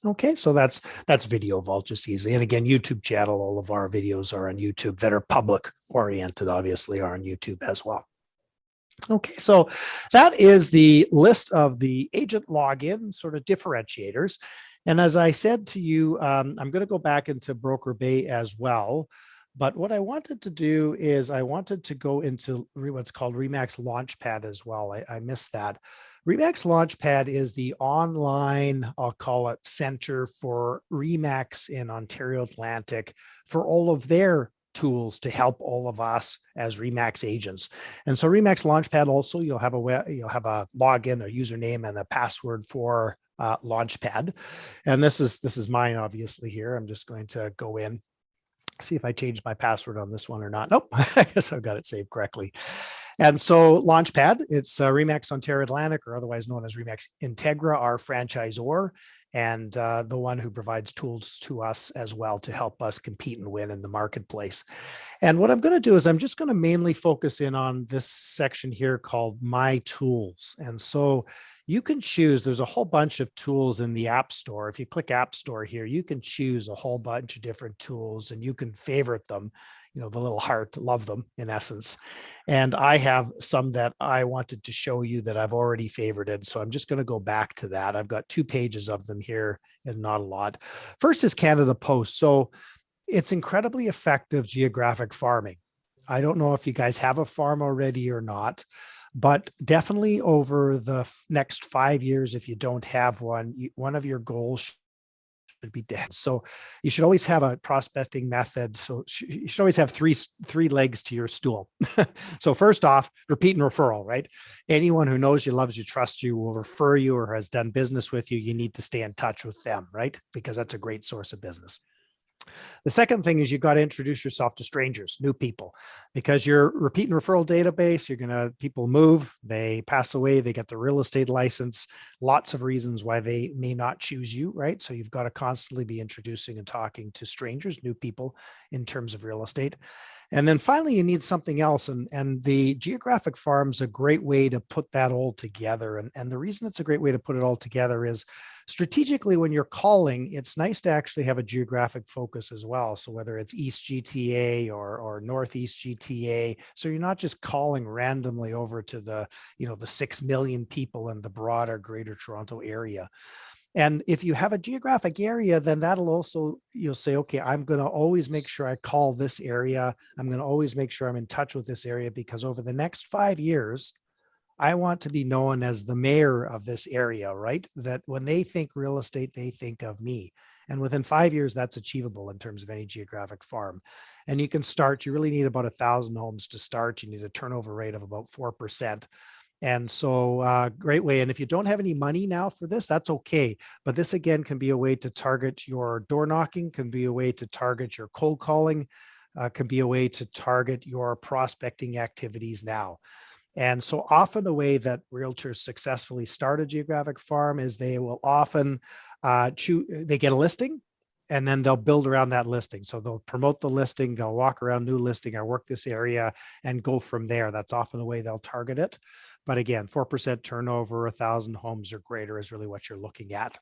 Okay, so that's Video Vault, just easy. And again, YouTube channel, all of our videos are on YouTube that are public oriented, obviously are on YouTube as well. Okay, so that is the list of the agent login sort of differentiators. And as I said to you, I'm going to go back into Broker Bay as well. But what I wanted to do is I wanted to go into what's called ReMax Launchpad as well. I missed that. ReMax Launchpad is the online, I'll call it, center for ReMax in Ontario Atlantic for all of their tools to help all of us as ReMax agents. And so ReMax Launchpad also, you'll have a login, a username, and a password for Launchpad. And this is mine, obviously. Here, I'm just going to go in. See if I changed my password on this one or not. Nope, I guess I've got it saved correctly. And so Launchpad, it's ReMax Ontario Atlantic, or otherwise known as ReMax Integra, our franchisor, and the one who provides tools to us as well to help us compete and win in the marketplace. And what I'm going to do is I'm just going to mainly focus in on this section here called My Tools. And so you can choose, there's a whole bunch of tools in the App Store. If you click App Store here, you can choose a whole bunch of different tools and you can favorite them, the little heart, love them in essence. And I have some that I wanted to show you that I've already favorited. So I'm just going to go back to that. I've got 2 pages of them here and not a lot. First is Canada Post. So it's incredibly effective geographic farming. I don't know if you guys have a farm already or not, but definitely over the next 5 years, if you don't have one, one of your goals should be dead. So you should always have a prospecting method. So you should always have three legs to your stool. So first off, repeat and referral, right? Anyone who knows you, loves you, trusts you, will refer you or has done business with you, you need to stay in touch with them, right? Because that's a great source of business. The second thing is you've got to introduce yourself to strangers, new people, because your repeat and referral database, people move, they pass away, they get the real estate license, lots of reasons why they may not choose you, right? So you've got to constantly be introducing and talking to strangers, new people in terms of real estate. And then finally, you need something else. And the geographic farm's a great way to put that all together. And the reason it's a great way to put it all together is strategically, when you're calling, it's nice to actually have a geographic focus as well. So whether it's East GTA or Northeast GTA, so you're not just calling randomly over to the 6 million people in the broader Greater Toronto area. And if you have a geographic area, then that'll also, you'll say, okay, I'm going to always make sure I call this area. I'm going to always make sure I'm in touch with this area, because over the next 5 years, I want to be known as the mayor of this area, right? That when they think real estate, they think of me. And within 5 years, that's achievable in terms of any geographic farm. And you can start, you really need about 1,000 homes to start. You need a turnover rate of about 4%. And so great way. And if you don't have any money now for this, that's okay. But this again can be a way to target your door knocking, can be a way to target your cold calling, can be a way to target your prospecting activities now. And so often the way that realtors successfully start a geographic farm is they will often they get a listing and then they'll build around that listing. So they'll promote the listing, they'll walk around new listing, I work this area and go from there. That's often the way they'll target it. But again, 4% turnover, 1,000 homes or greater is really what you're looking at.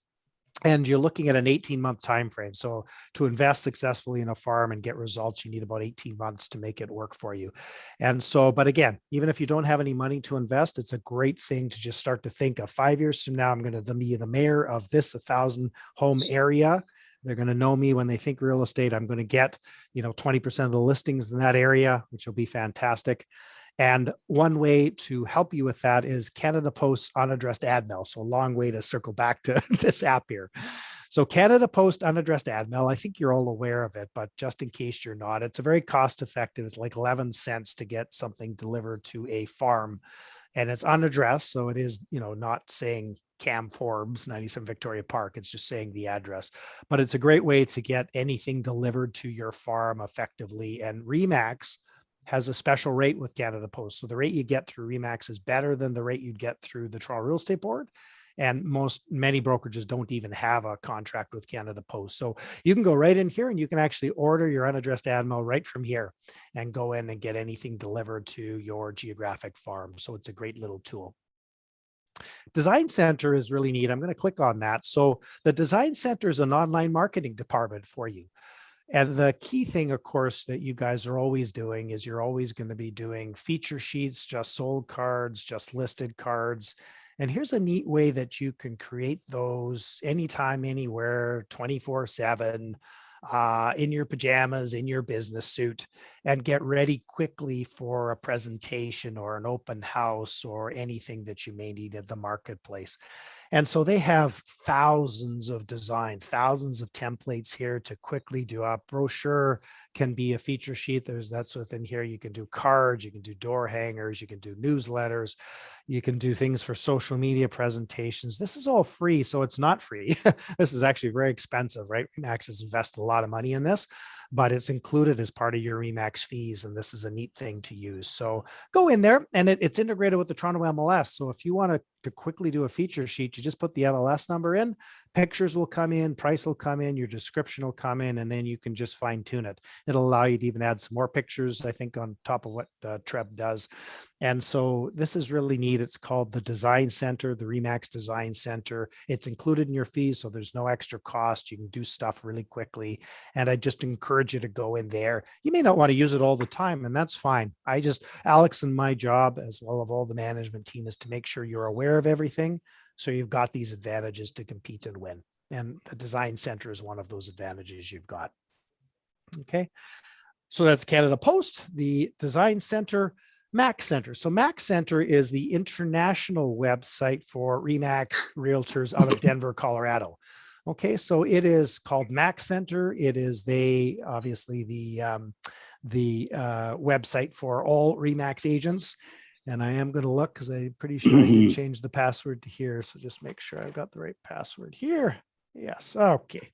And you're looking at an 18-month time frame. So to invest successfully in a farm and get results, you need about 18 months to make it work for you. And so, but again, even if you don't have any money to invest, it's a great thing to just start to think of 5 years from now, I'm going to be the mayor of this 1,000 home area. They're going to know me when they think real estate. I'm going to get, 20% of the listings in that area, which will be fantastic. And one way to help you with that is Canada Post's unaddressed ad mail. So a long way to circle back to this app here. So Canada Post unaddressed ad mail, I think you're all aware of it, but just in case you're not, it's a very cost effective. It's like 11 cents to get something delivered to a farm, and it's unaddressed. So it is, not saying Cam Forbes, 97 Victoria Park. It's just saying the address, but it's a great way to get anything delivered to your farm effectively. And ReMax has a special rate with Canada Post. So the rate you get through ReMax is better than the rate you'd get through the Toronto Real Estate Board. And many brokerages don't even have a contract with Canada Post. So you can go right in here and you can actually order your unaddressed ad mail right from here and go in and get anything delivered to your geographic farm. So it's a great little tool. Design Center is really neat. I'm going to click on that. So the Design Center is an online marketing department for you. And the key thing, of course, that you guys are always doing is you're always going to be doing feature sheets, just sold cards, just listed cards. And here's a neat way that you can create those anytime, anywhere, 24/7, in your pajamas, in your business suit, and get ready quickly for a presentation or an open house or anything that you may need at the marketplace. And so they have thousands of designs, thousands of templates here to quickly do a brochure. Can be a feature sheet. That's within here. You can do cards, you can do door hangers, you can do newsletters, you can do things for social media presentations. This is all free, so it's not free. This is actually very expensive, right? ReMax has invested a lot of money in this, but it's included as part of your ReMax fees, and this is a neat thing to use. So go in there, and it's integrated with the Toronto MLS. So if you want to quickly do a feature sheet, you just put the MLS number in, pictures will come in, price will come in, your description will come in, and then you can just fine tune it. It'll allow you to even add some more pictures, I think, on top of what Treb does. And so this is really neat. It's called the Design Center, the ReMax Design Center. It's included in your fees, so there's no extra cost. You can do stuff really quickly. And I just encourage you to go in there. You may not want to use it all the time, and that's fine. Alex and my job, as well as all the management team, is to make sure you're aware of everything, so you've got these advantages to compete and win. And the Design Center is one of those advantages you've got. Okay, so that's Canada Post, the Design Center, Max Center. So Max Center is the international website for ReMax Realtors out of Denver, Colorado. Okay, so it is called Max Center. It is obviously the website for all ReMax agents. And I am going to look because I'm pretty sure I did change the password to here. So just make sure I've got the right password here. Yes. Okay.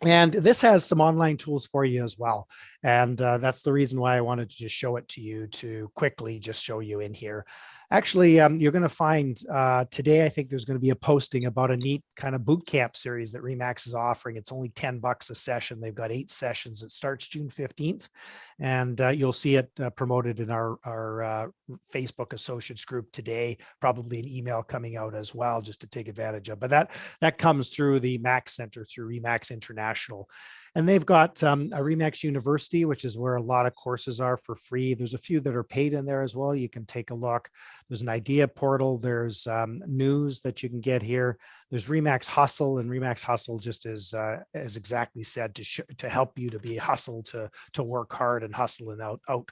And this has some online tools for you as well. And that's the reason why I wanted to just show it to you, to quickly just show you in here. Actually, you're going to find today, I think there's going to be a posting about a neat kind of boot camp series that ReMax is offering. It's only $10 a session. They've got 8 sessions. It starts June 15th. And you'll see it promoted in our Facebook associates group today, probably an email coming out as well, just to take advantage of. But that comes through the Max Center, through ReMax International. And they've got a ReMax University, which is where a lot of courses are for free. There's a few that are paid in there as well. You can take a look. There's an idea portal. There's news that you can get here. There's ReMax Hustle, and ReMax Hustle just is exactly said to help you to be hustle, to work hard and hustle and out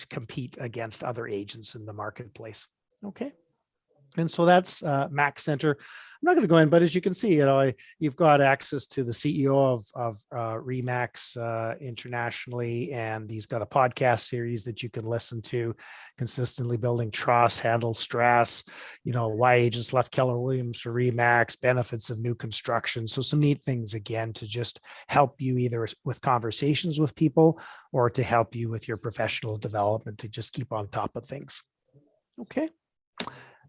compete against other agents in the marketplace. Okay. And so that's Max Center. I'm not going to go in, but as you can see, you've got access to the CEO of ReMax internationally, and he's got a podcast series that you can listen to, consistently building trust, handle stress, why agents left Keller Williams for ReMax, benefits of new construction. So some neat things, again, to just help you either with conversations with people or to help you with your professional development, to just keep on top of things. Okay.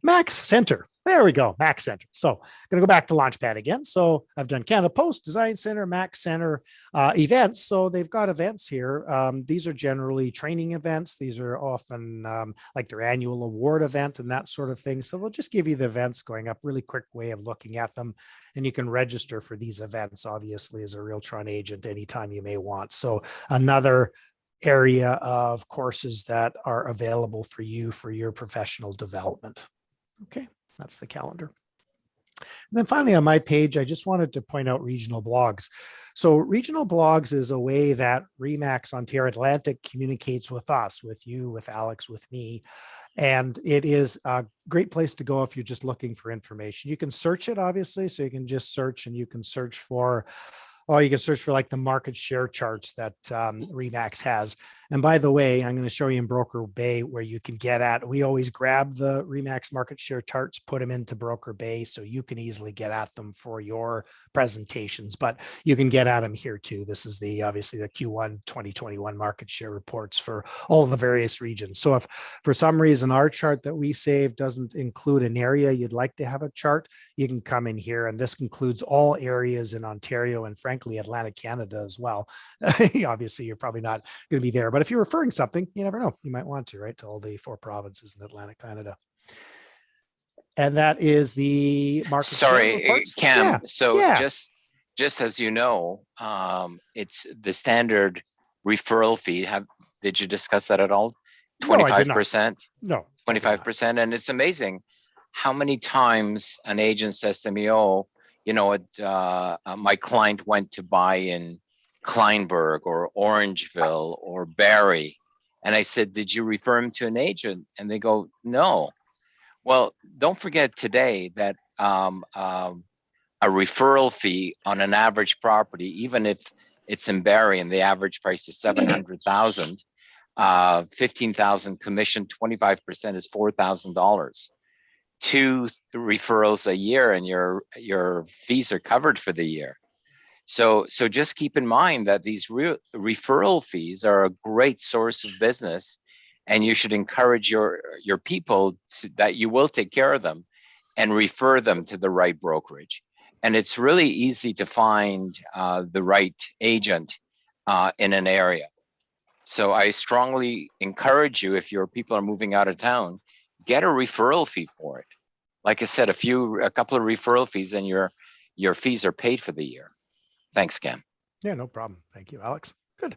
Max Center. There we go, Max Center. So I'm going to go back to Launchpad again. So I've done Canada Post, Design Center, Max Center, events. So they've got events here. These are generally training events. These are often like their annual award event and that sort of thing. So they'll just give you the events going up, really quick way of looking at them. And you can register for these events, obviously, as a Realtron agent anytime you may want. So another area of courses that are available for you for your professional development. Okay, that's the calendar. And then finally on my page, I just wanted to point out regional blogs. So regional blogs is a way that ReMax Ontario Atlantic communicates with us, with you, with Alex, with me. And it is a great place to go if you're just looking for information. You can search it, obviously, so you can just search, and you can search for you can search for like the market share charts that ReMax has. And by the way, I'm going to show you in Broker Bay where you can get at. We always grab the ReMax market share charts, put them into Broker Bay so you can easily get at them for your presentations, but you can get at them here too. This is obviously the Q1 2021 market share reports for all the various regions. So if for some reason our chart that we save doesn't include an area you'd like to have a chart, you can come in here, and this includes all areas in Ontario and frankly Atlantic Canada as well. Obviously you're probably not going to be there, but if you're referring something, you never know, you might want to, right, to all the 4 provinces in Atlantic Canada. And that is the market share reports.
Cam.
Yeah.
So
yeah.
just as you know, it's the standard referral fee. Did you discuss that at all? 25%?
No.
25%. And it's amazing how many times an agent says to me, oh, you know what, my client went to buy in Kleinburg or Orangeville or Barrie. And I said, did you refer him to an agent? And they go, no. Well, don't forget today that a referral fee on an average property, even if it's in Barrie and the average price is $700,000, 15,000 commission, 25% is $4,000. 2 referrals a year and your fees are covered for the year. So just keep in mind that these referral fees are a great source of business, and you should encourage your people that you will take care of them and refer them to the right brokerage. And it's really easy to find the right agent in an area. So I strongly encourage you, if your people are moving out of town, get a referral fee for it. Like I said, a couple of referral fees and your fees are paid for the year. Thanks, Cam.
Yeah, no problem. Thank you, Alex. Good.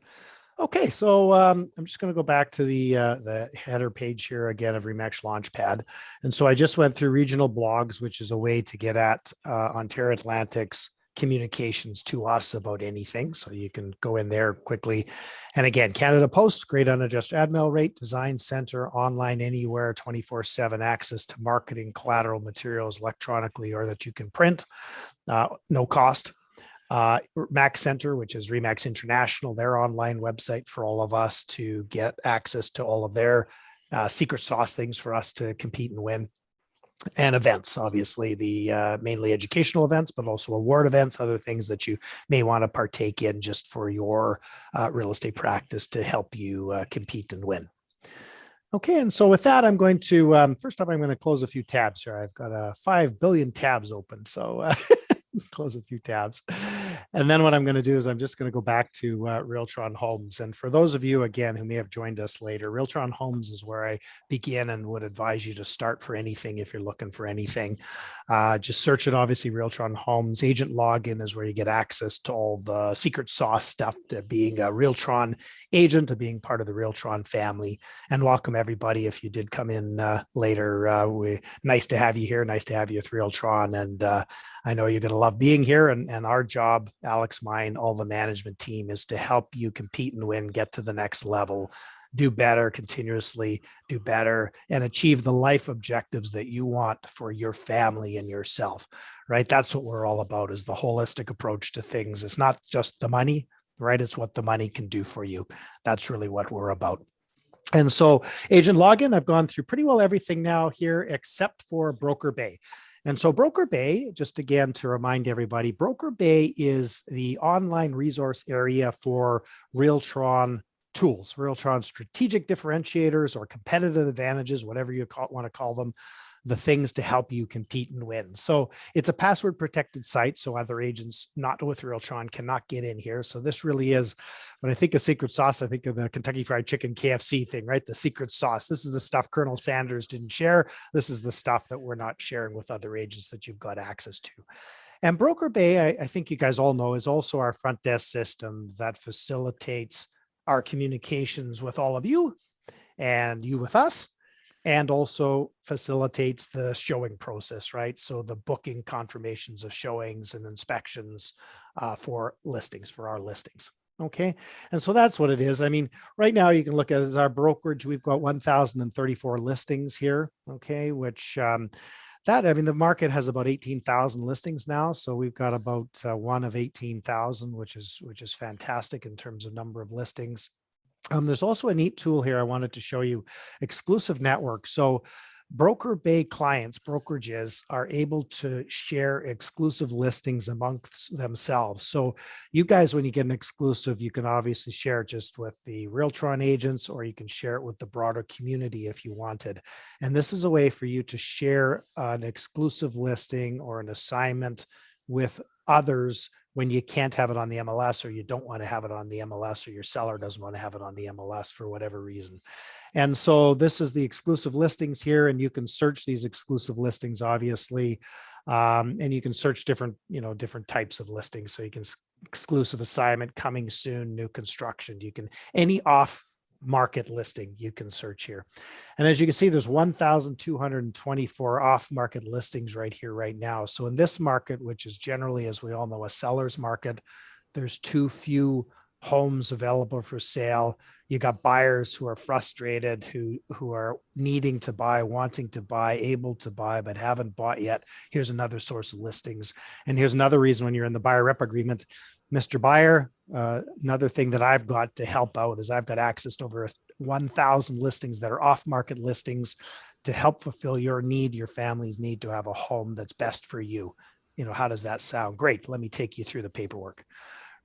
Okay, so I'm just going to go back to the header page here again of ReMax Launchpad. And so I just went through regional blogs, which is a way to get at Ontario Atlantic's communications to us about anything. So you can go in there quickly. And again, Canada Post, great unadjusted ad mail rate, Design Center, online anywhere, 24/7 access to marketing, collateral materials electronically or that you can print, no cost. Max Center, which is ReMax International, their online website for all of us to get access to all of their secret sauce things for us to compete and win. And events, obviously, the mainly educational events, but also award events, other things that you may want to partake in just for your real estate practice to help you compete and win. Okay, and so with that, I'm going to, first up, I'm going to close a few tabs here. I've got 5 billion tabs open, so close a few tabs. And then what I'm going to do is I'm just going to go back to Realtron Homes. And for those of you, again, who may have joined us later, Realtron Homes is where I begin and would advise you to start for anything if you're looking for anything. Just search it, obviously, Realtron Homes. Agent login is where you get access to all the secret sauce stuff, to being a Realtron agent, to being part of the Realtron family. And welcome everybody if you did come in later. Nice to have you here. Nice to have you with Realtron. And I know you're going to love being here. And our job, Alex, mine, all the management team, is to help you compete and win, get to the next level, do better, continuously do better, and achieve the life objectives that you want for your family and yourself, right? That's what we're all about, is the holistic approach to things. It's not just the money, right? It's what the money can do for you. That's really what we're about. And so agent login, I've gone through pretty well everything now here except for Broker Bay. And so Broker Bay, just again to remind everybody, Broker Bay is the online resource area for Realtron tools, Realtron strategic differentiators or competitive advantages, whatever you want to call them, the things to help you compete and win. So it's a password protected site, so other agents not with Realtron cannot get in here. So this really is, when I think of secret sauce, I think of the Kentucky Fried Chicken KFC thing, right? The secret sauce. This is the stuff Colonel Sanders didn't share. This is the stuff that we're not sharing with other agents that you've got access to. And Broker Bay, I think you guys all know, is also our front desk system that facilitates our communications with all of you and you with us, and also facilitates the showing process, right? So the booking confirmations of showings and inspections for listings, for our listings. Okay. And so that's what it is. I mean, right now you can look at it as our brokerage. We've got 1,034 listings here. Okay. Which the market has about 18,000 listings now. So we've got about one of 18,000, which is fantastic in terms of number of listings. There's also a neat tool here I wanted to show you, exclusive network. So Broker Bay clients, brokerages, are able to share exclusive listings amongst themselves. So you guys, when you get an exclusive, you can obviously share it just with the Realtron agents, or you can share it with the broader community if you wanted. And this is a way for you to share an exclusive listing or an assignment with others when you can't have it on the MLS, or you don't want to have it on the MLS, or your seller doesn't want to have it on the MLS for whatever reason. And so this is the exclusive listings here, and you can search these exclusive listings, obviously. And you can search different types of listings. So you can exclusive assignment, coming soon, new construction. You can, any off market listing you can search here. And as you can see, there's 1,224 off market listings right here, right now. So in this market, which is generally, as we all know, a seller's market, there's too few homes available for sale. You got buyers who are frustrated, who are needing to buy, wanting to buy, able to buy, but haven't bought yet. Here's another source of listings. And here's another reason when you're in the buyer rep agreement, Mr. Buyer, another thing that I've got to help out is I've got access to over 1,000 listings that are off-market listings to help fulfill your need, your family's need to have a home that's best for you. How does that sound? Great. Let me take you through the paperwork,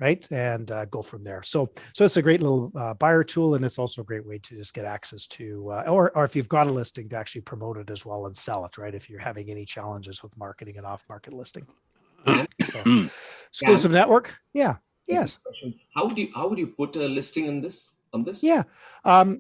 right? And go from there. So it's a great little buyer tool, and it's also a great way to just get access to, or if you've got a listing, to actually promote it as well and sell it, right? If you're having any challenges with marketing an off-market listing. So exclusive network. Yeah. Yes.
How would you put a listing in this? On this?
Yeah,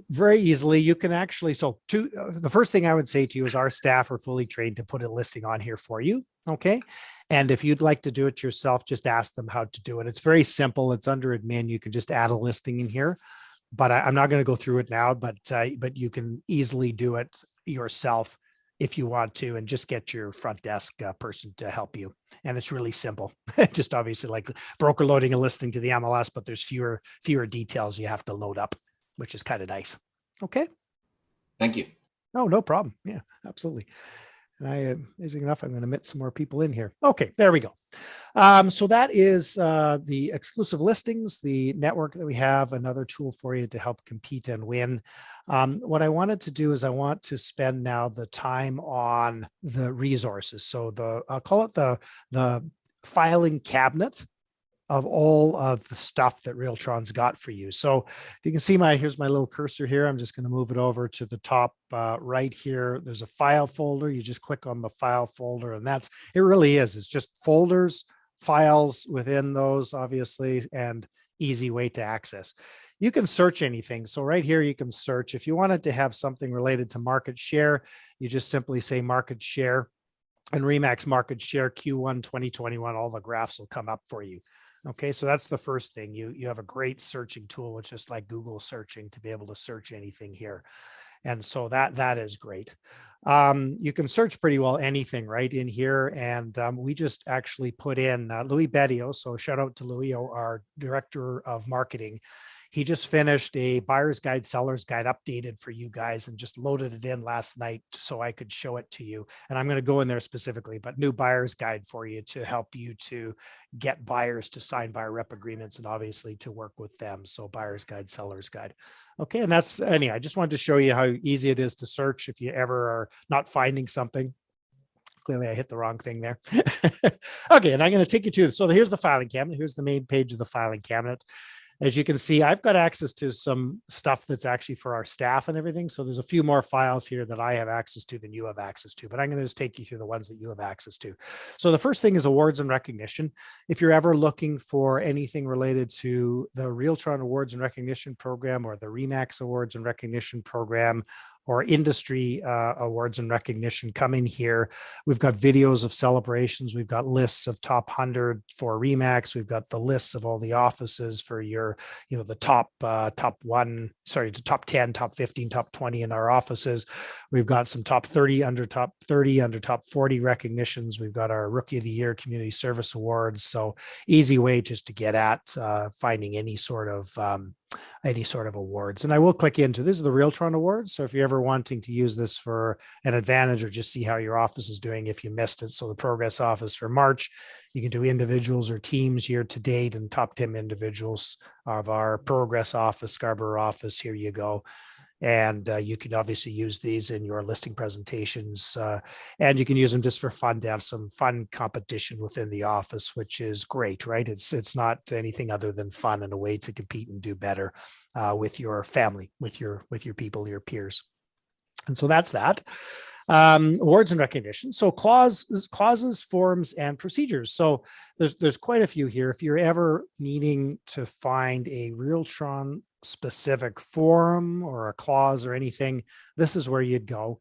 very easily. You can actually, the first thing I would say to you is our staff are fully trained to put a listing on here for you. Okay. And if you'd like to do it yourself, just ask them how to do it. It's very simple. It's under admin. You can just add a listing in here, but I'm not going to go through it now, but you can easily do it yourself if you want to, and just get your front desk person to help you. And it's really simple. Just obviously like broker loading a listing to the MLS, but there's fewer details you have to load up, which is kind of nice. Okay.
Thank you.
No problem. Yeah, absolutely. And amazing enough, I'm going to admit some more people in here. Okay, there we go. So that is the exclusive listings, the network that we have, another tool for you to help compete and win. What I wanted to do is I want to spend now the time on the resources. So I'll call it the filing cabinet of all of the stuff that Realtron's got for you. So if you can see here's my little cursor here. I'm just going to move it over to the top right here. There's a file folder. You just click on the file folder, and it really is. It's just folders, files within those, obviously, and easy way to access. You can search anything. So right here, you can search. If you wanted to have something related to market share, you just simply say market share, and ReMax market share Q1 2021, all the graphs will come up for you. Okay, so that's the first thing. You have a great searching tool, which is like Google searching, to be able to search anything here. And so that is great. You can search pretty well anything right in here. And we just actually put in Louis Bedio. So shout out to Louis, our director of marketing. He just finished a buyer's guide, seller's guide updated for you guys, and just loaded it in last night so I could show it to you. And I'm going to go in there specifically, but new buyer's guide for you to help you to get buyers to sign buyer rep agreements, and obviously to work with them. So buyer's guide, seller's guide. Okay. And I just wanted to show you how easy it is to search if you ever are not finding something. Clearly I hit the wrong thing there. Okay. And I'm going to take you to, so here's the filing cabinet. Here's the main page of the filing cabinet. As you can see, I've got access to some stuff that's actually for our staff and everything. So there's a few more files here that I have access to than you have access to, but I'm going to just take you through the ones that you have access to. So the first thing is awards and recognition. If you're ever looking for anything related to the Realtron Awards and Recognition Program or the ReMax Awards and Recognition Program, or industry awards and recognition, come in here. We've got videos of celebrations. We've got lists of top 100 for ReMax. We've got the lists of all the offices for your, the top 10, top 15, top 20 in our offices. We've got some top 30, under top 30, under top 40 recognitions. We've got our Rookie of the Year Community Service Awards. So easy way just to get at finding any sort of awards. And I will click into this is the Realtron Awards. So if you're ever wanting to use this for an advantage or just see how your office is doing if you missed it. So the Progress Office for March, you can do individuals or teams year to date, and top 10 individuals of our Progress Office, Scarborough office. Here you go. And you can obviously use these in your listing presentations, and you can use them just for fun, to have some fun competition within the office, which is great, right? It's not anything other than fun and a way to compete and do better with your family, with your people, your peers. And so that's that. Awards and recognition. So clauses, forms, and procedures. So there's quite a few here. If you're ever needing to find a Realtron specific form or a clause or anything, this is where you'd go.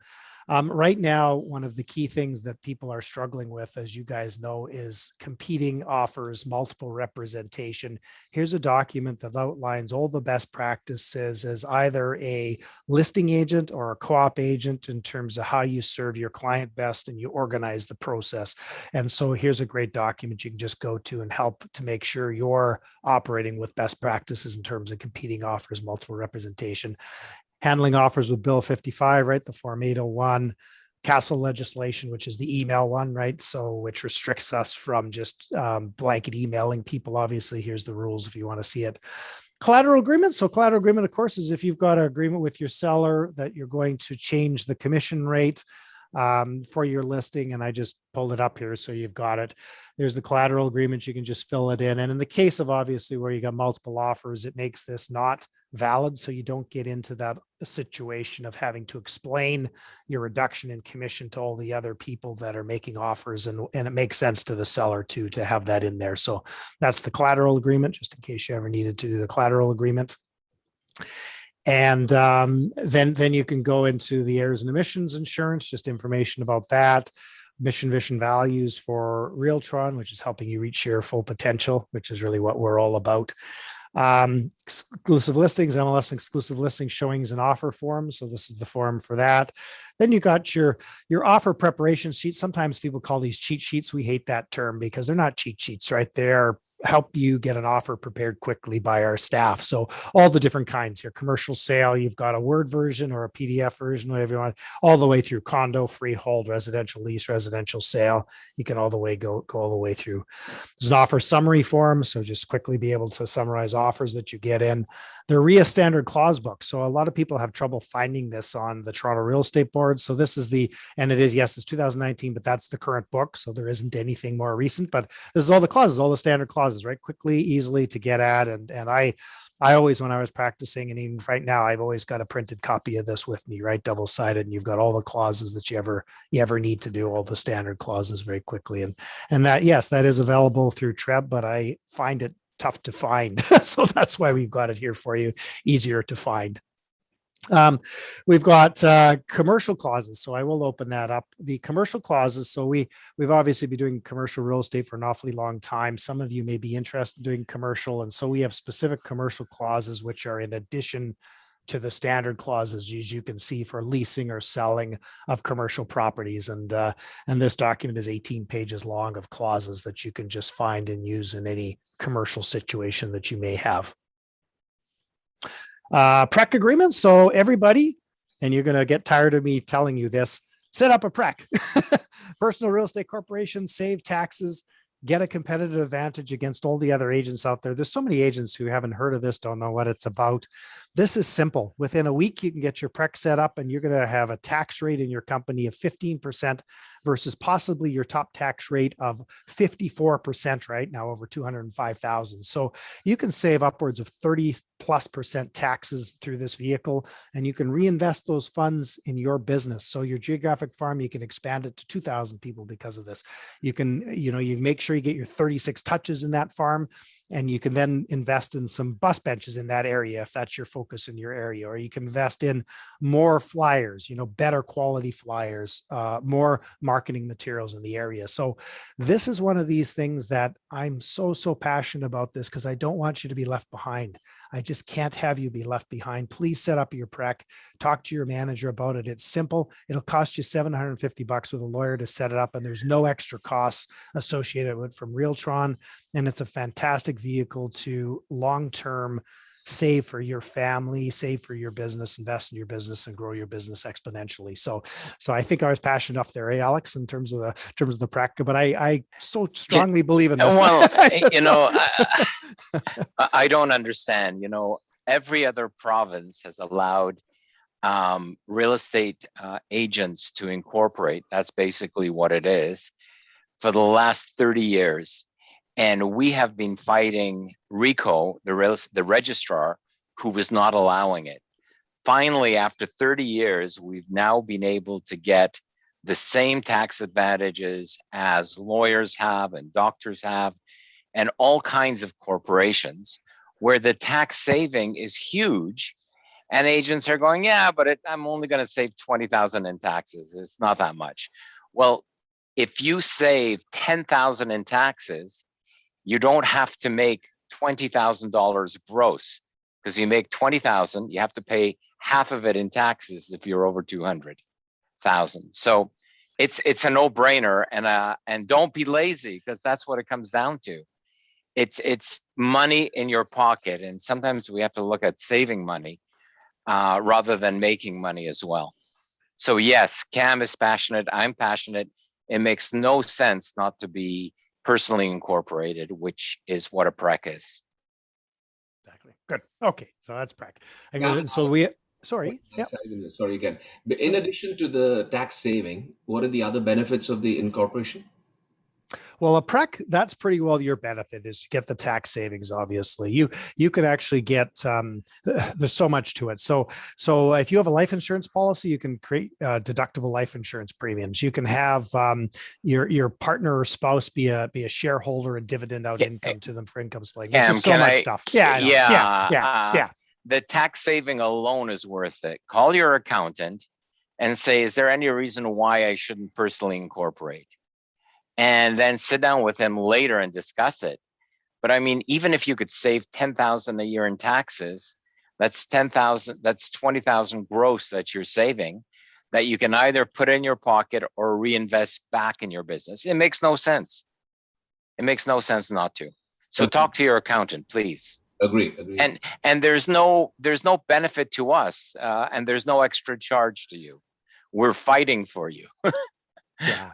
Right now, one of the key things that people are struggling with, as you guys know, is competing offers, multiple representation. Here's a document that outlines all the best practices as either a listing agent or a co-op agent in terms of how you serve your client best and you organize the process. And so here's a great document you can just go to and help to make sure you're operating with best practices in terms of competing offers, multiple representation. Handling offers with Bill 55, right? The Form 801, Castle legislation, which is the email one, right? So which restricts us from just blanket emailing people. Obviously, here's the rules if you want to see it. Collateral agreement. So collateral agreement, of course, is if you've got an agreement with your seller that you're going to change the commission rate for your listing. And I just pulled it up here so you've got it. There's the collateral agreement. You can just fill it in. And in the case of obviously where you got multiple offers, it makes this not valid. So you don't get into that situation of having to explain your reduction in commission to all the other people that are making offers. And it makes sense to the seller too, to have that in there. So that's the collateral agreement, just in case you ever needed to do the collateral agreement. And then you can go into the errors and omissions insurance, just information about that. Mission, vision, values for Realtron, which is helping you reach your full potential, which is really what we're all about. Exclusive listings, MLS exclusive listing showings and offer forms. So this is the form for that. Then you got your offer preparation sheet. Sometimes people call these cheat sheets. We hate that term because they're not cheat sheets, right? They're help you get an offer prepared quickly by our staff. So all the different kinds here, commercial sale, you've got a Word version or a PDF version, whatever you want, all the way through condo, freehold, residential lease, residential sale. You can all the way go all the way through. There's an offer summary form. So just quickly be able to summarize offers that you get in. The RIA standard clause book. So a lot of people have trouble finding this on the Toronto Real Estate Board. So this is and it is, yes, it's 2019, but that's the current book. So there isn't anything more recent, but this is all the clauses, all the standard clauses, right? Quickly, easily to get at. And I always, when I was practicing, and even right now, I've always got a printed copy of this with me, right? Double-sided, and you've got all the clauses that you ever need to do, all the standard clauses very quickly. And that, yes, that is available through TREB, but I find it tough to find. So that's why we've got it here for you, easier to find. We've got commercial clauses. So I will open that up. The commercial clauses. So we've obviously been doing commercial real estate for an awfully long time. Some of you may be interested in doing commercial. And so we have specific commercial clauses, which are in addition to the standard clauses, as you can see, for leasing or selling of commercial properties. And this document is 18 pages long of clauses that you can just find and use in any commercial situation that you may have. PREC agreements. So everybody, and you're going to get tired of me telling you this, set up a PREC. Personal real estate corporation, save taxes, get a competitive advantage against all the other agents out there. There's so many agents who haven't heard of this, don't know what it's about. This is simple. Within a week, you can get your PREC set up and you're going to have a tax rate in your company of 15% versus possibly your top tax rate of 54% right now, over 205,000. So you can save upwards of 30+% taxes through this vehicle, and you can reinvest those funds in your business. So your geographic farm, you can expand it to 2,000 people because of this. You can, you make sure you get your 36 touches in that farm, and you can then invest in some bus benches in that area if that's your focus in your area, or you can invest in more flyers, better quality flyers, more marketing materials in the area. So this is one of these things that I'm so passionate about this, because I don't want you to be left behind. I just can't have you be left behind. Please set up your PREC, talk to your manager about it. It's simple. It'll cost you $750 with a lawyer to set it up, and there's no extra costs associated with it from Realtron. And it's a fantastic vehicle to long-term save for your family, save for your business, invest in your business, and grow your business exponentially. So I think I was passionate enough there, Alex, in terms of the practical, but I so strongly believe in this.
Well, I don't understand. Every other province has allowed real estate agents to incorporate. That's basically what it is for the last 30 years. And we have been fighting RECO, the registrar, who was not allowing it. Finally, after 30 years, we've now been able to get the same tax advantages as lawyers have and doctors have, and all kinds of corporations, where the tax saving is huge. And agents are going, yeah, but I'm only going to save 20,000 in taxes. It's not that much. Well, if you save 10,000 in taxes, you don't have to make $20,000 gross, because you make 20,000, you have to pay half of it in taxes if you're over 200,000. So it's a no-brainer, and don't be lazy, because that's what it comes down to. It's money in your pocket, and sometimes we have to look at saving money rather than making money as well. So yes, Cam is passionate. I'm passionate. It makes no sense not to be personally incorporated, which is what a PREC is.
Exactly. Good. Okay. So that's PREC. Sorry
again. But in addition to the tax saving, what are the other benefits of the incorporation?
Well, a PREC, that's pretty well your benefit, is to get the tax savings. Obviously, you can actually get, there's so much to it. So if you have a life insurance policy, you can create deductible life insurance premiums. You can have your partner or spouse be a shareholder and dividend out income to them for income splitting. There's so much stuff. Yeah.
The tax saving alone is worth it. Call your accountant and say, is there any reason why I shouldn't personally incorporate? And then sit down with him later and discuss it. But I mean, even if you could save 10,000 a year in taxes, that's 10,000, that's 20,000 gross that you're saving, that you can either put in your pocket or reinvest back in your business. It makes no sense. It makes no sense not to. So talk to your accountant, please.
Agree.
And there's no benefit to us, and there's no extra charge to you. We're fighting for you.
Yeah.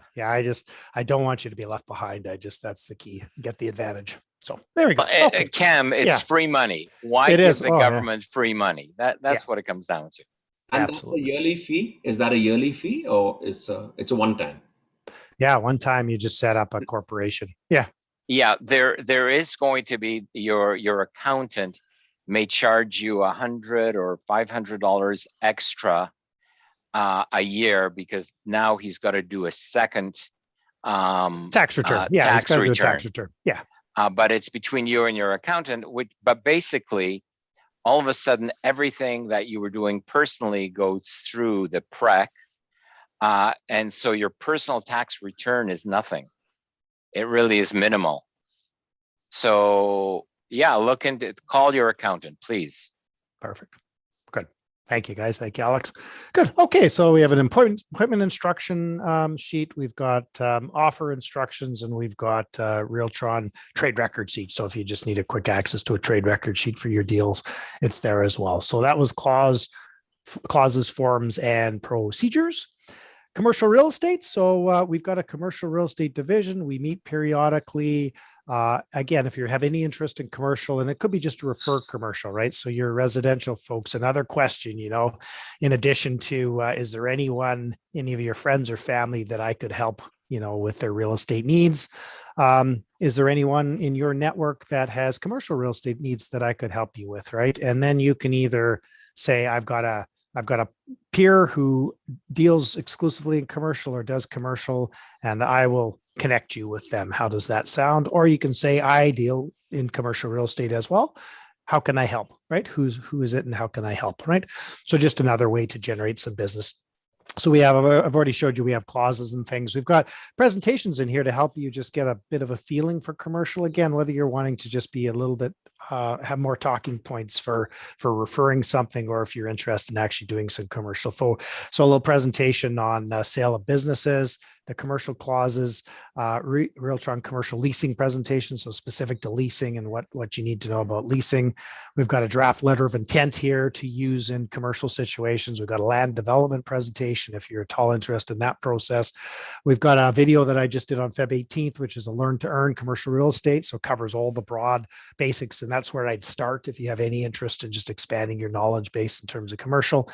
I don't want you to be left behind. That's the key. Get the advantage. So there we go.
Okay. Cam, it's free money. Why give the government free money? That's what it comes down to.
And absolutely. That's a yearly fee? Is that a yearly fee, or it's a one time?
Yeah, one time you just set up a corporation. Yeah.
Yeah, there is going to be your accountant may charge you $100 or $500 extra a year, because now he's got to do a second
tax return. He's got to do a tax return. Yeah.
But it's between you and your accountant. But basically, all of a sudden, everything that you were doing personally goes through the PREC. And so your personal tax return is nothing. It really is minimal. So yeah, call your accountant, please.
Perfect. Good. Thank you, guys. Thank you, Alex. Good. Okay. So we have an appointment instruction sheet. We've got offer instructions, and we've got Realtron trade record sheet. So if you just need a quick access to a trade record sheet for your deals, it's there as well. So that was clauses, forms, and procedures. Commercial real estate. So we've got a commercial real estate division. We meet periodically. Again, if you have any interest in commercial, and it could be just a refer commercial, right? So your residential folks, another question, in addition to, is there anyone, any of your friends or family that I could help, with their real estate needs? Is there anyone in your network that has commercial real estate needs that I could help you with, right? And then you can either say, I've got a peer who deals exclusively in commercial or does commercial, and I will connect you with them. How does that sound? Or you can say, I deal in commercial real estate as well. How can I help, right? Who is it and how can I help, right? So just another way to generate some business. So I've already showed you, we have clauses and things. We've got presentations in here to help you just get a bit of a feeling for commercial. Again, whether you're wanting to just be a little bit, have more talking points for referring something, or if you're interested in actually doing some commercial. So a little presentation on sale of businesses, the commercial clauses, Realtron commercial leasing presentation, so specific to leasing and what you need to know about leasing. We've got a draft letter of intent here to use in commercial situations. We've got a land development presentation if you're at all interested in that process. We've got a video that I just did on Feb 18th, which is a learn to earn commercial real estate. So covers all the broad basics. And that's where I'd start if you have any interest in just expanding your knowledge base in terms of commercial.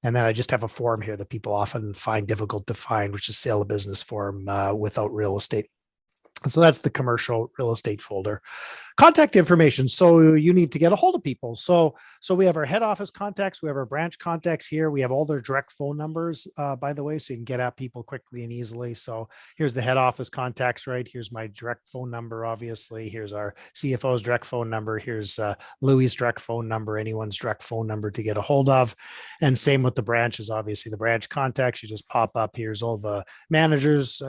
And then I just have a form here that people often find difficult to find, which is sale of business form without real estate. And so that's the commercial real estate folder. Contact information. So you need to get a hold of people. So we have our head office contacts. We have our branch contacts here. We have all their direct phone numbers, by the way, so you can get at people quickly and easily. So here's the head office contacts, right? Here's my direct phone number, obviously. Here's our CFO's direct phone number. Here's Louis' direct phone number, anyone's direct phone number to get a hold of. And same with the branches, obviously. The branch contacts, you just pop up. Here's all the managers,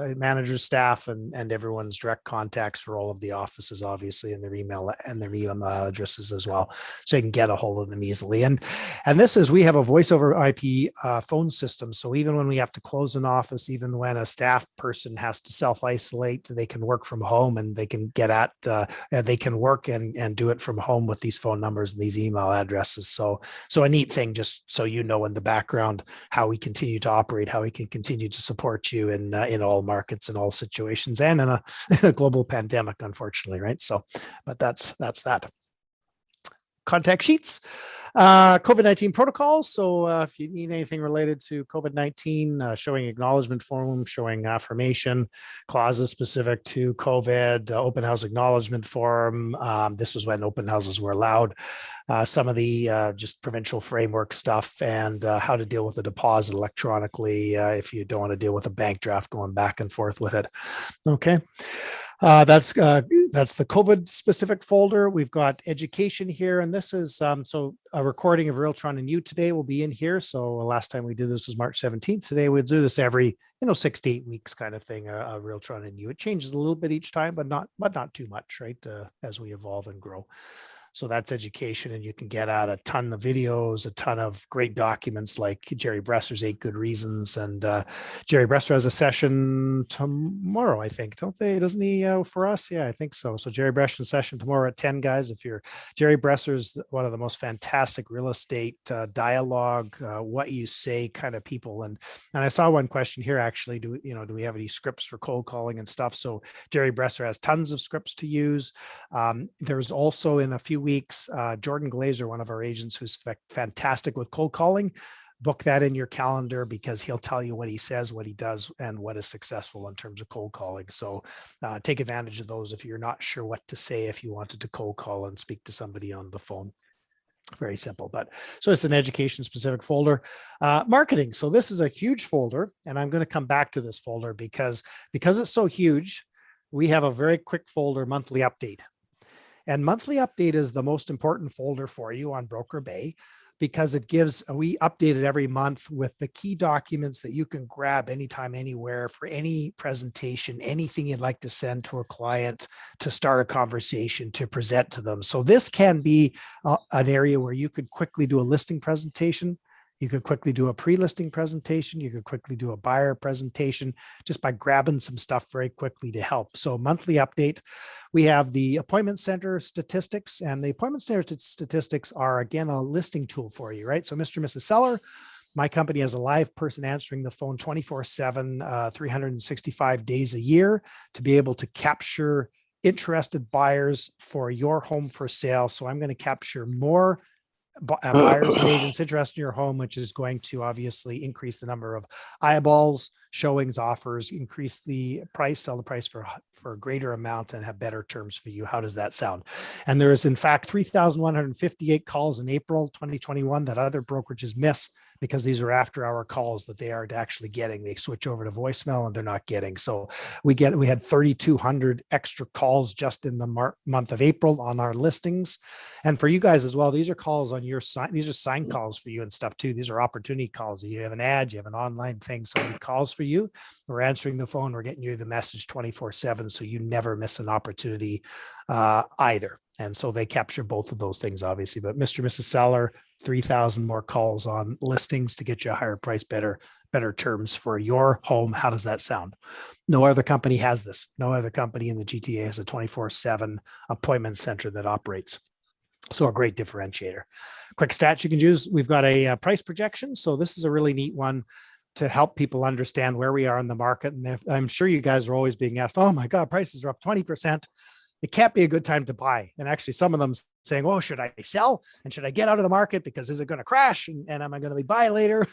staff, and everyone's direct contacts for all of the offices, obviously, and their email addresses as well, so you can get a hold of them easily. And this is, we have a voice over IP phone system, so even when we have to close an office, even when a staff person has to self-isolate, they can work from home, and they can get at they can work and do it from home with these phone numbers and these email addresses. So a neat thing, just so you know in the background how we continue to operate, how we can continue to support you in all markets and all situations, and in a global pandemic, unfortunately, right? So, but that's that. Contact sheets, COVID-19 protocols. So if you need anything related to COVID-19, showing acknowledgement form, showing affirmation, clauses specific to COVID, open house acknowledgement form. This is when open houses were allowed. Some of the just provincial framework stuff, and how to deal with a deposit electronically if you don't want to deal with a bank draft going back and forth with it. Okay. That's the COVID specific folder. We've got education here, and this is so a recording of Realtron and You today will be in here. So last time we did this was March 17th. Today we'll do this every 6 to 8 weeks kind of thing. Realtron and You. It changes a little bit each time, but not too much, right? As we evolve and grow. So that's education, and you can get out a ton of videos, a ton of great documents like Jerry Bresser's 8 Good Reasons. And Jerry Bresser has a session tomorrow, I think, don't they? Doesn't he for us? Yeah, I think so. So Jerry Bresser's session tomorrow at 10, guys. If you're Jerry Bresser's one of the most fantastic real estate dialogue, what you say kind of people. And I saw one question here, actually, do we have any scripts for cold calling and stuff? So Jerry Bresser has tons of scripts to use. There's also in a few weeks, Jordan Glazer, one of our agents who's fantastic with cold calling, book that in your calendar, because he'll tell you what he says, what he does, and what is successful in terms of cold calling. So take advantage of those if you're not sure what to say, if you wanted to cold call and speak to somebody on the phone. Very simple, but so it's an education specific folder. Marketing. So this is a huge folder, and I'm going to come back to this folder because it's so huge. We have a very quick folder, monthly update. And monthly update is the most important folder for you on Broker Bay, because we update it every month with the key documents that you can grab anytime, anywhere for any presentation, anything you'd like to send to a client, to start a conversation, to present to them. So this can be an area where you could quickly do a listing presentation. You could quickly do a pre-listing presentation. You could quickly do a buyer presentation just by grabbing some stuff very quickly to help. So monthly update, we have the appointment center statistics, and the appointment center statistics are, again, a listing tool for you, right? So Mr. and Mrs. Seller, my company has a live person answering the phone 24/7, 365 days a year to be able to capture interested buyers for your home for sale. So I'm going to capture more buyers and agents interested in your home, which is going to obviously increase the number of eyeballs, showings, offers, increase the price, sell the price for a greater amount, and have better terms for you. How does that sound? And there is in fact 3,158 calls in April 2021 that other brokerages miss, because these are after hour calls that they aren't actually getting. They switch over to voicemail and they're not getting. So we had 3,200 extra calls just in the month of April on our listings. And for you guys as well, these are calls on your sign. These are sign calls for you and stuff too. These are opportunity calls. You have an ad, you have an online thing, somebody calls for you. We're answering the phone. We're getting you the message 24/7. So you never miss an opportunity either. And so they capture both of those things, obviously. But Mr. and Mrs. Seller, 3,000 more calls on listings to get you a higher price, better terms for your home. How does that sound? No other company has this. No other company in the GTA has a 24/7 appointment center that operates. So a great differentiator. Quick stats you can use. We've got a price projection. So this is a really neat one to help people understand where we are in the market. And I'm sure you guys are always being asked, oh my God, prices are up 20%. It can't be a good time to buy. And actually some of them saying, oh, should I sell? And should I get out of the market because is it going to crash? And am I going to be buy later?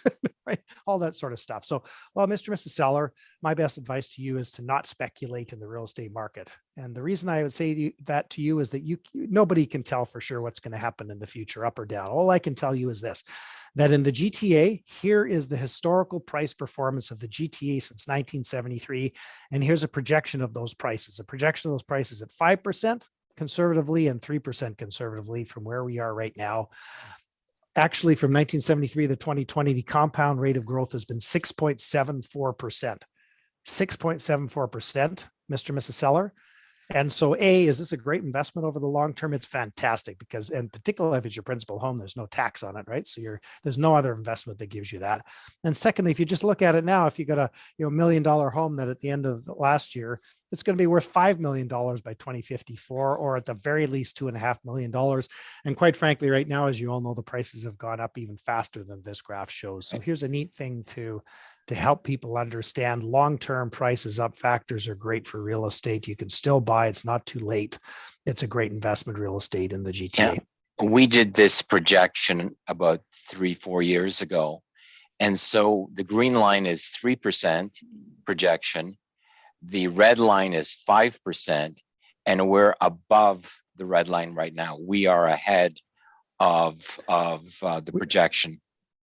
Right? All that sort of stuff. So, well, Mr. and Mrs. Seller, my best advice to you is to not speculate in the real estate market. And the reason I would say that to you is that nobody can tell for sure what's going to happen in the future, up or down. All I can tell you is this, that in the GTA, here is the historical price performance of the GTA since 1973. And here's a projection of those prices. A projection of those prices at 5% conservatively and 3% conservatively from where we are right now. Actually, from 1973 to 2020, the compound rate of growth has been 6.74%. 6.74%, Mr. and Mrs. Seller. And so is this a great investment over the long term? It's fantastic because, in particular, if it's your principal home, there's no tax on it, right? So there's no other investment that gives you that. And secondly, if you just look at it now, if you got a $1 million home that at the end of the last year, it's going to be worth $5 million by 2054, or at the very least $2.5 million. And quite frankly, right now, as you all know, the prices have gone up even faster than this graph shows. So here's a neat thing to help people understand. Long-term prices up factors are great for real estate. You can still buy. It's not too late. It's a great investment real estate in the GTA.
Yeah. We did this projection about 3-4 years ago. And so the green line is 3% projection. The red line is 5%, and we're above the red line right now. We are ahead of the projection.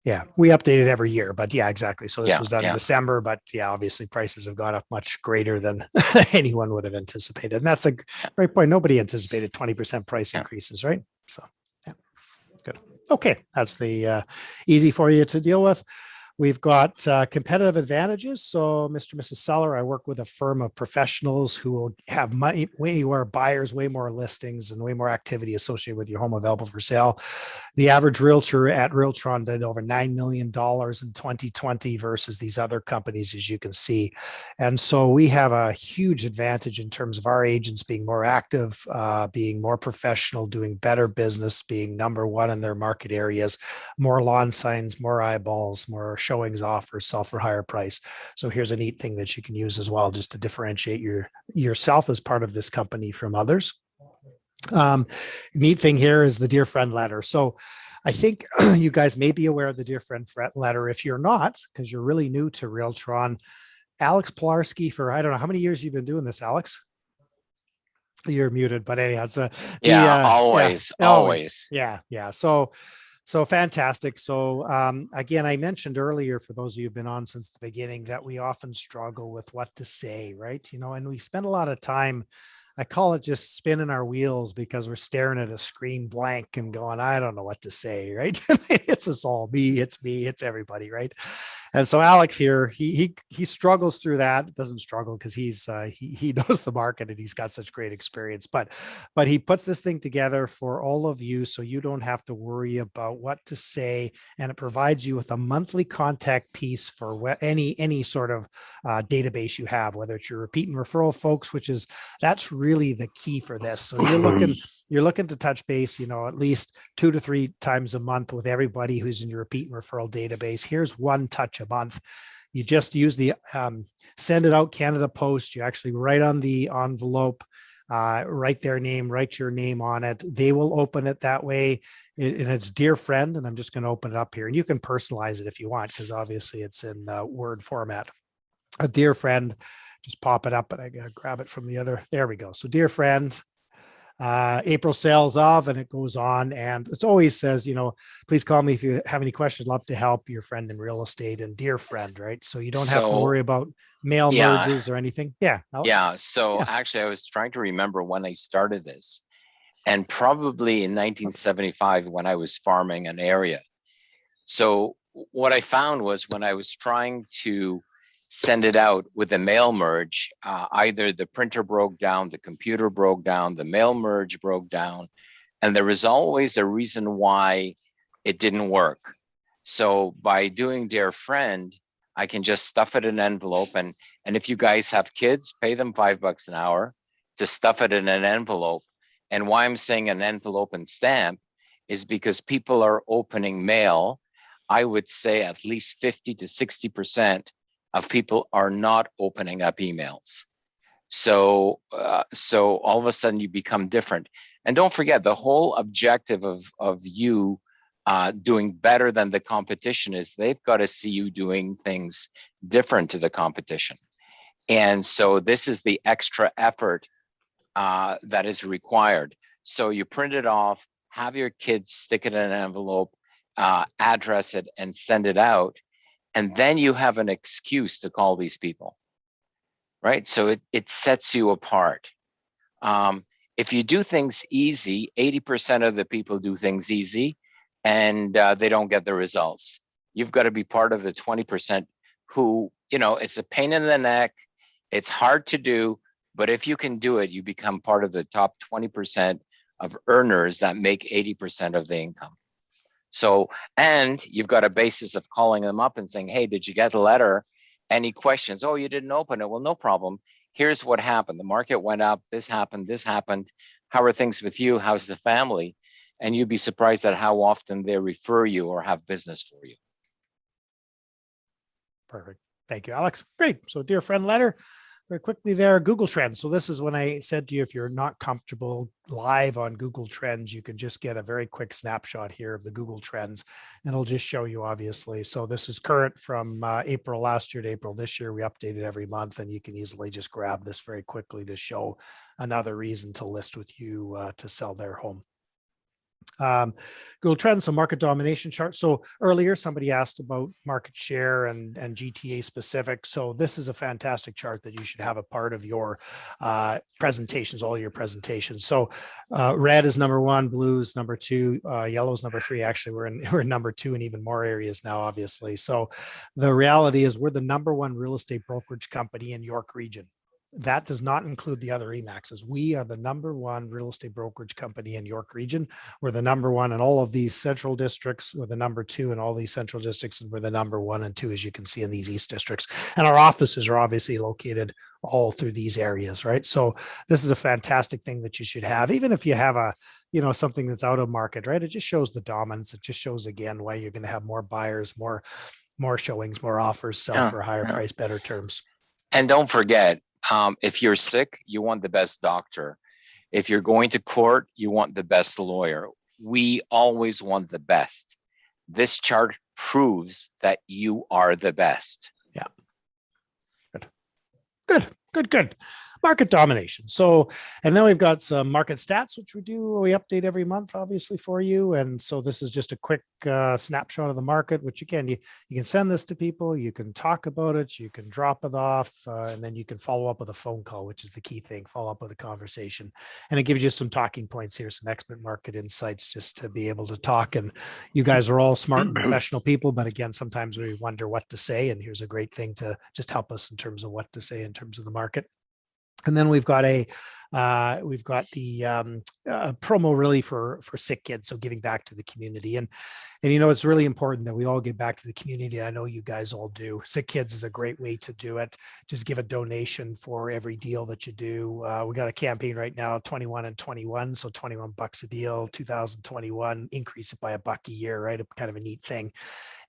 Yeah, we update it every year, but yeah, exactly. So this was done in December, but yeah, obviously prices have gone up much greater than anyone would have anticipated. And that's a great point. Nobody anticipated 20% price increases, right? So yeah, good. Okay, that's the easy for you to deal with. We've got competitive advantages. So, Mr. and Mrs. Seller, I work with a firm of professionals who will have way more buyers, way more listings, and way more activity associated with your home available for sale. The average realtor at Realtron did over $9 million in 2020 versus these other companies, as you can see. And so we have a huge advantage in terms of our agents being more active, being more professional, doing better business, being number one in their market areas, more lawn signs, more eyeballs, more showings, offers, sell for higher price. So here's a neat thing that you can use as well, just to differentiate yourself as part of this company from others. Neat thing here is the Dear Friend letter. So I think you guys may be aware of the Dear Friend letter. If you're not, because you're really new to Realtron, Alex Pilarski, for I don't know how many years you've been doing this, Alex. You're muted, but anyhow, it's
always.
Yeah. So fantastic. So again, I mentioned earlier, for those of you who've been on since the beginning, that we often struggle with what to say, right? And we spend a lot of time, I call it just spinning our wheels, because we're staring at a screen blank and going, I don't know what to say, right? It's us all, it's me, it's everybody, right? And so Alex here, he struggles through that. Doesn't struggle because he knows the market and he's got such great experience. But he puts this thing together for all of you, so you don't have to worry about what to say, and it provides you with a monthly contact piece for any sort of database you have, whether it's your repeat and referral folks, that's really the key for this. So you're looking to touch base, at least 2 to 3 times a month with everybody who's in your repeat and referral database. Here's one touch a month. You just use the Send It Out Canada Post. You actually write on the envelope write their name, write your name on it. They will open it that way. And it's dear friend. And I'm just going to open it up here, and you can personalize it if you want, because obviously it's in Word format. A dear friend, just pop it up, and I got to grab it from the other. There we go. So dear friend, April sales of, and it goes on. And it always says, please call me if you have any questions. Love to help, your friend in real estate, and dear friend, right? So you don't have to worry about mail merges or anything. Yeah. Alex?
Yeah. So actually, I was trying to remember when I started this, and probably in 1975 when I was farming an area. So what I found was when I was trying to send it out with a mail merge, either the printer broke down, the computer broke down, the mail merge broke down, and there was always a reason why it didn't work. So by doing Dear Friend, I can just stuff it in an envelope, and if you guys have kids, pay them $5 an hour to stuff it in an envelope. And why I'm saying an envelope and stamp is because people are opening mail. I would say at least 50 to 60% of people are not opening up emails. So all of a sudden you become different. And don't forget, the whole objective of you doing better than the competition is they've got to see you doing things different to the competition. And so this is the extra effort that is required. So you print it off, have your kids stick it in an envelope, address it, and send it out. And then you have an excuse to call these people, right? So it sets you apart. If you do things easy, 80% of the people do things easy, and they don't get the results. You've got to be part of the 20% who, it's a pain in the neck, it's hard to do, but if you can do it, you become part of the top 20% of earners that make 80% of the income. So, and you've got a basis of calling them up and saying, hey, did you get the letter? Any questions? Oh, you didn't open it. Well, no problem. Here's what happened. The market went up. This happened. This happened. How are things with you? How's the family? And you'd be surprised at how often they refer you or have business for you.
Perfect. Thank you, Alex. Great. So dear friend letter. Very quickly there, Google Trends. So this is when I said to you, if you're not comfortable live on Google Trends, you can just get a very quick snapshot here of the Google Trends, and it'll just show you, obviously. So this is current from April last year to April this year. We update it every month, and you can easily just grab this very quickly to show another reason to list with you to sell their home. Google Trends, so market domination chart. So earlier somebody asked about market share and GTA specific. So this is a fantastic chart that you should have a part of your presentations, all your presentations. So red is number one, blue is number two, yellow is number three. Actually, we're in number two in even more areas now, obviously. So the reality is we're the number one real estate brokerage company in York region. That does not include the other ReMaxes. We are the number one real estate brokerage company in York region. We're the number one in all of these central districts. We're the number two in all these central districts, and we're the number one and two, as you can see, in these east districts. And our offices are obviously located all through these areas, right? So this is a fantastic thing that you should have, even if you have a, something that's out of market, right? It just shows the dominance. It just shows again why you're going to have more buyers, more showings, more offers, sell for a higher price, better terms.
And don't forget, if you're sick, you want the best doctor. If you're going to court, you want the best lawyer. We always want the best. This chart proves that you are the best.
Yeah. Good. Market domination. So, and then we've got some market stats, which we update every month, obviously, for you. And so this is just a quick snapshot of the market, which again, you can send this to people, you can talk about it, you can drop it off, and then you can follow up with a phone call, which is the key thing, follow up with a conversation. And it gives you some talking points here, some expert market insights, just to be able to talk. And you guys are all smart and professional people, but again, sometimes we wonder what to say. And here's a great thing to just help us in terms of what to say in terms of the market. And then we've got the promo really for sick kids. So giving back to the community, and it's really important that we all give back to the community. I know you guys all do. Sick Kids is a great way to do it. Just give a donation for every deal that you do. We got a campaign right now, 21 and 21. So $21 a deal, 2021, increase it by $1 a year, right? Kind of a neat thing.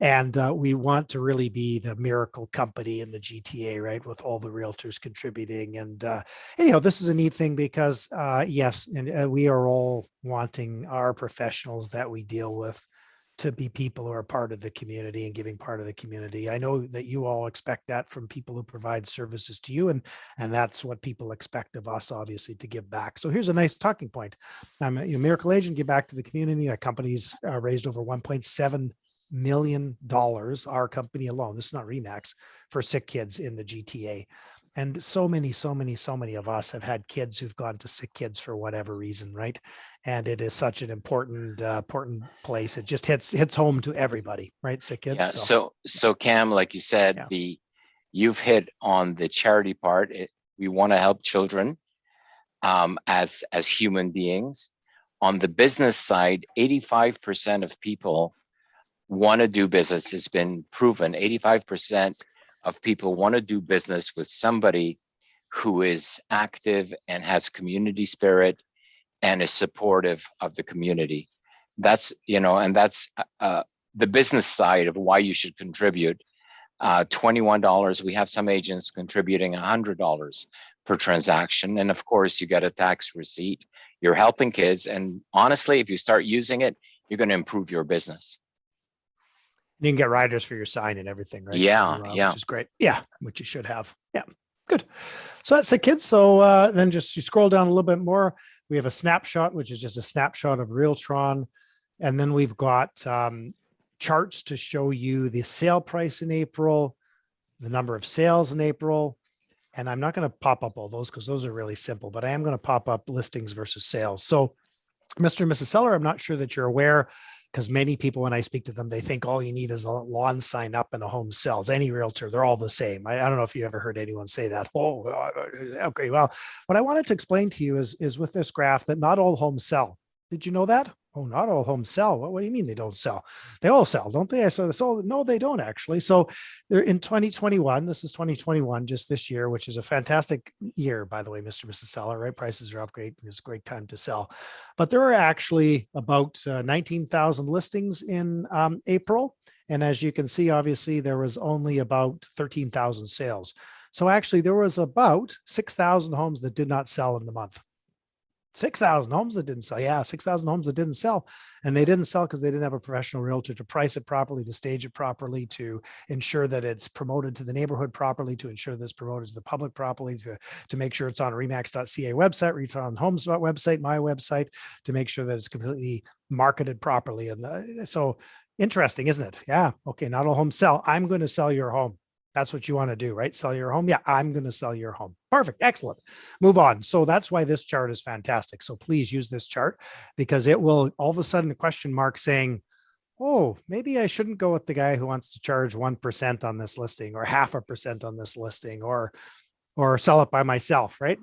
And we want to really be the miracle company in the GTA, right? With all the realtors contributing. And anyhow, this is a neat thing. interesting because yes, and we are all wanting our professionals that we deal with to be people who are part of the community and giving part of the community. I know that you all expect that from people who provide services to you, and that's what people expect of us, obviously, to give back. So here's a nice talking point. Miracle Agent, give back to the community. Our company's raised over $1.7 million, our company alone. This is not ReMax, for sick kids in the GTA. And so many of us have had kids who've gone to sick kids for whatever reason, right? And it is such an important place. It just hits home to everybody, right? Sick kids.
Yeah. So Cam, like you said, you've hit on the charity part. We want to help children as human beings. On the business side, 85% of people want to do business. Has been proven. 85% of people want to do business with somebody who is active and has community spirit and is supportive of the community. That's, and that's the business side of why you should contribute. $21. We have some agents contributing $100 per transaction. And of course, you get a tax receipt. You're helping kids. And honestly, if you start using it, you're going to improve your business.
You can get riders for your sign and everything, right?
Yeah,
which is great. Yeah, which you should have. Yeah, good. So that's the kids. So then just you scroll down a little bit more. We have a snapshot, which is just a snapshot of Realtron. And then we've got charts to show you the sale price in April, the number of sales in April. And I'm not going to pop up all those because those are really simple, but I am going to pop up listings versus sales. So Mr. and Mrs. Seller, I'm not sure that you're aware, because many people, when I speak to them, they think all you need is a lawn sign up and a home sells. Any realtor, they're all the same. I don't know if you ever heard anyone say that. Oh, okay. Well, what I wanted to explain to you is with this graph that not all homes sell. Did you know that? Oh, not all homes sell. What do you mean they don't sell? They all sell, don't they? So no, they don't actually. So they're in 2021. This is 2021, just this year, which is a fantastic year, by the way, Mr. and Mrs. Seller, right? Prices are up great. It's a great time to sell. But there are actually about 19,000 listings in April. And as you can see, obviously, there was only about 13,000 sales. So actually, there was about 6,000 homes that did not sell in the month. 6,000 homes that didn't sell. Yeah, 6,000 homes that didn't sell. And they didn't sell because they didn't have a professional realtor to price it properly, to stage it properly, to ensure that it's promoted to the neighborhood properly, to ensure that it's promoted to the public properly, to make sure it's on ReMax.ca website, Realtron Homes website, my website, to make sure that it's completely marketed properly. And so interesting, isn't it? Yeah. Okay. Not all homes sell. I'm going to sell your home. That's what you want to do, right? Sell your home. Yeah, I'm going to sell your home. Perfect. Excellent. Move on. So that's why this chart is fantastic. So please use this chart because it will all of a sudden a question mark saying, oh, maybe I shouldn't go with the guy who wants to charge 1% on this listing or 0.5% on this listing or sell it by myself, right?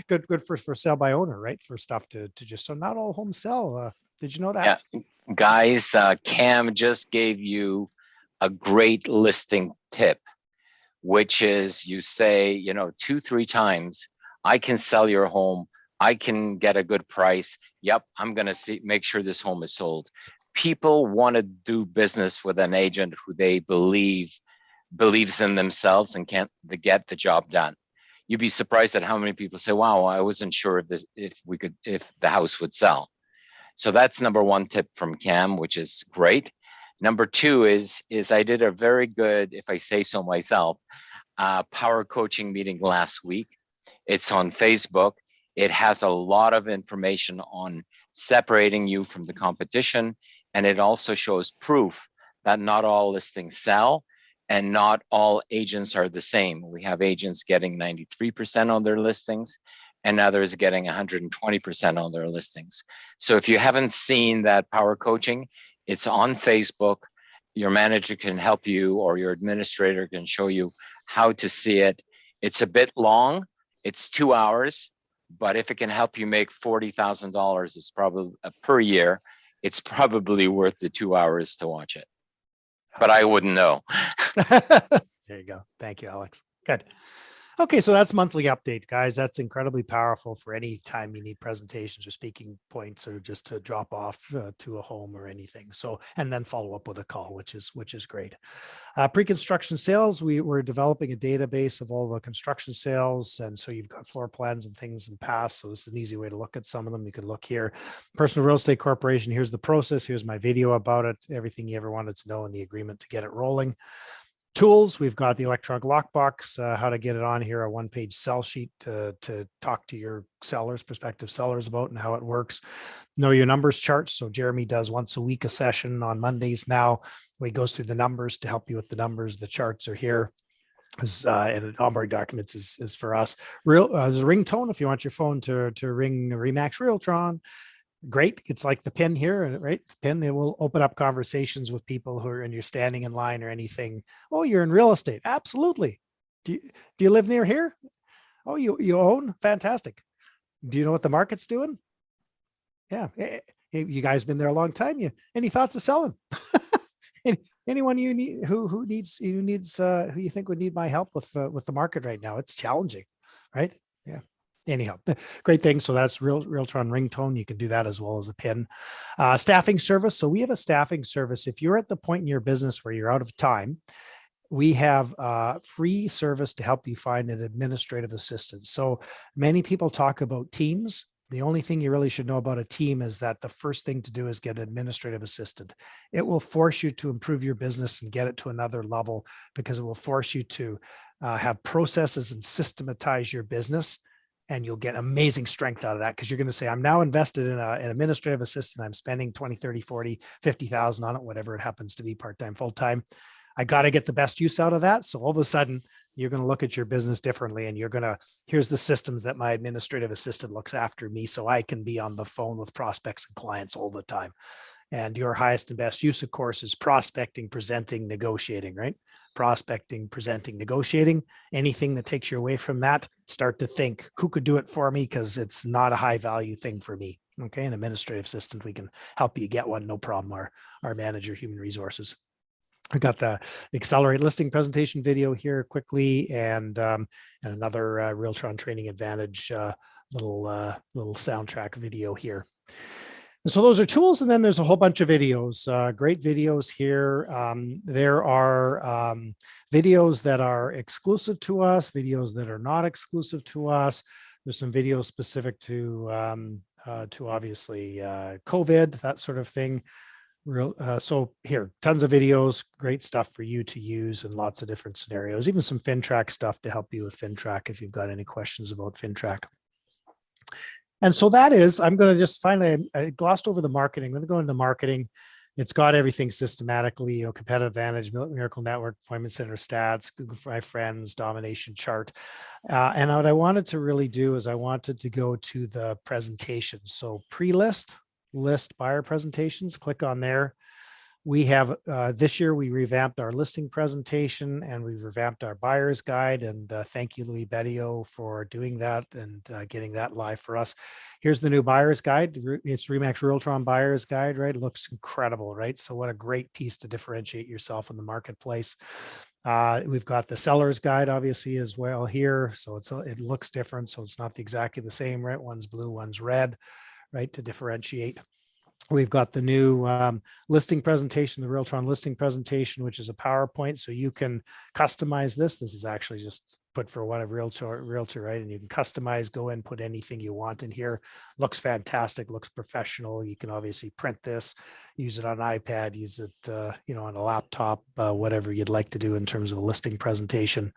Good for sell by owner, right? For stuff to just, so not all homes sell. Did you know that?
Yeah, guys, Cam just gave you a great listing tip, which is you say, 2-3 times, I can sell your home. I can get a good price. Yep. I'm going to make sure this home is sold. People want to do business with an agent who they believes in themselves and can't get the job done. You'd be surprised at how many people say, wow, I wasn't sure if the house would sell. So that's number one tip from Cam, which is great. Number two is I did a very good, if I say so myself, power coaching meeting last week. It's on Facebook. It has a lot of information on separating you from the competition. And it also shows proof that not all listings sell and not all agents are the same. We have agents getting 93% on their listings and others getting 120% on their listings. So if you haven't seen that power coaching, it's on Facebook. Your manager can help you or your administrator can show you how to see it. It's a bit long. It's 2 hours, but if it can help you make $40,000, it's probably per year. It's probably worth the 2 hours to watch it. But I wouldn't know.
There you go. Thank you, Alex. Good. Okay, so that's monthly update, guys. That's incredibly powerful for any time you need presentations or speaking points, or just to drop off to a home or anything. So, and then follow up with a call, which is great. Pre-construction sales, we're developing a database of all the construction sales, and so you've got floor plans and things in past. So it's an easy way to look at some of them. You can look here. Personal Real Estate Corporation. Here's the process. Here's my video about it. Everything you ever wanted to know in the agreement to get it rolling. Tools, we've got the electronic lockbox, how to get it on here, a one-page sell sheet to talk to your sellers, prospective sellers about and how it works. Know your numbers charts. So Jeremy does once a week a session on Mondays now, where he goes through the numbers to help you with the numbers. The charts are here. And onboard documents is for us. There's a ringtone if you want your phone to ring ReMax Realtron. Great. It's like the pin here, right? The pin, it will open up conversations with people who are and you're standing in line or anything. Oh, you're in real estate. Absolutely. Do you live near here? Oh, you own? Fantastic. Do you know what the market's doing? Yeah. You guys been there a long time. Any thoughts of selling? Anyone you need who you think would need my help with the market right now? It's challenging, right? Yeah. Anyhow, great thing. So that's Realtron ringtone. You can do that as well as a pin. Staffing service. So we have a staffing service. If you're at the point in your business where you're out of time, we have free service to help you find an administrative assistant. So many people talk about teams. The only thing you really should know about a team is that the first thing to do is get an administrative assistant. It will force you to improve your business and get it to another level, because it will force you to have processes and systematize your business. And you'll get amazing strength out of that, because you're going to say, I'm now invested in an administrative assistant. I'm spending 20, 30, 40, 50,000 on it, whatever it happens to be, part-time, full-time. I got to get the best use out of that. So all of a sudden you're going to look at your business differently, and you're going to, here's the systems that my administrative assistant looks after me, so I can be on the phone with prospects and clients all the time. And your highest and best use, of course, is prospecting, presenting, negotiating, right? Prospecting, presenting, negotiating. Anything that takes you away from that, start to think, who could do it for me? Because it's not a high value thing for me. Okay, an administrative assistant, we can help you get one, no problem. Our manager, human resources. I got the Accelerate listing presentation video here quickly, and another Realtron Training Advantage little soundtrack video here. And so those are tools, and then there's a whole bunch of videos, great videos here. There are videos that are exclusive to us, videos that are not exclusive to us. There's some videos specific to obviously COVID, that sort of thing. So here, tons of videos, great stuff for you to use in lots of different scenarios, even some FinTrack stuff to help you with FinTrack if you've got any questions about FinTrack. And so that is, I'm going to just finally, I glossed over the marketing. I'm going to go into marketing. It's got everything systematically, competitive advantage, Miracle Network, appointment center stats, Google My Friends, domination chart. And what I wanted to really do is I wanted to go to the presentation. So pre-list, list buyer presentations, click on there. We have this year we revamped our listing presentation, and we revamped our buyer's guide, and thank you, Louis Bedio, for doing that and getting that live for us. Here's the new buyer's guide. It's ReMax Realtron buyer's guide, right? It looks incredible, right? So what a great piece to differentiate yourself in the marketplace. We've got the seller's guide obviously as well here. So it looks different. So it's not exactly the same, right? One's blue, one's red, right? To differentiate. We've got the new listing presentation, the Realtron listing presentation, which is a PowerPoint. So you can customize this. This is actually just put for one of realtor, right? And you can customize, go in, put anything you want in here. Looks fantastic, looks professional. You can obviously print this, use it on an iPad, use it, on a laptop, whatever you'd like to do in terms of a listing presentation.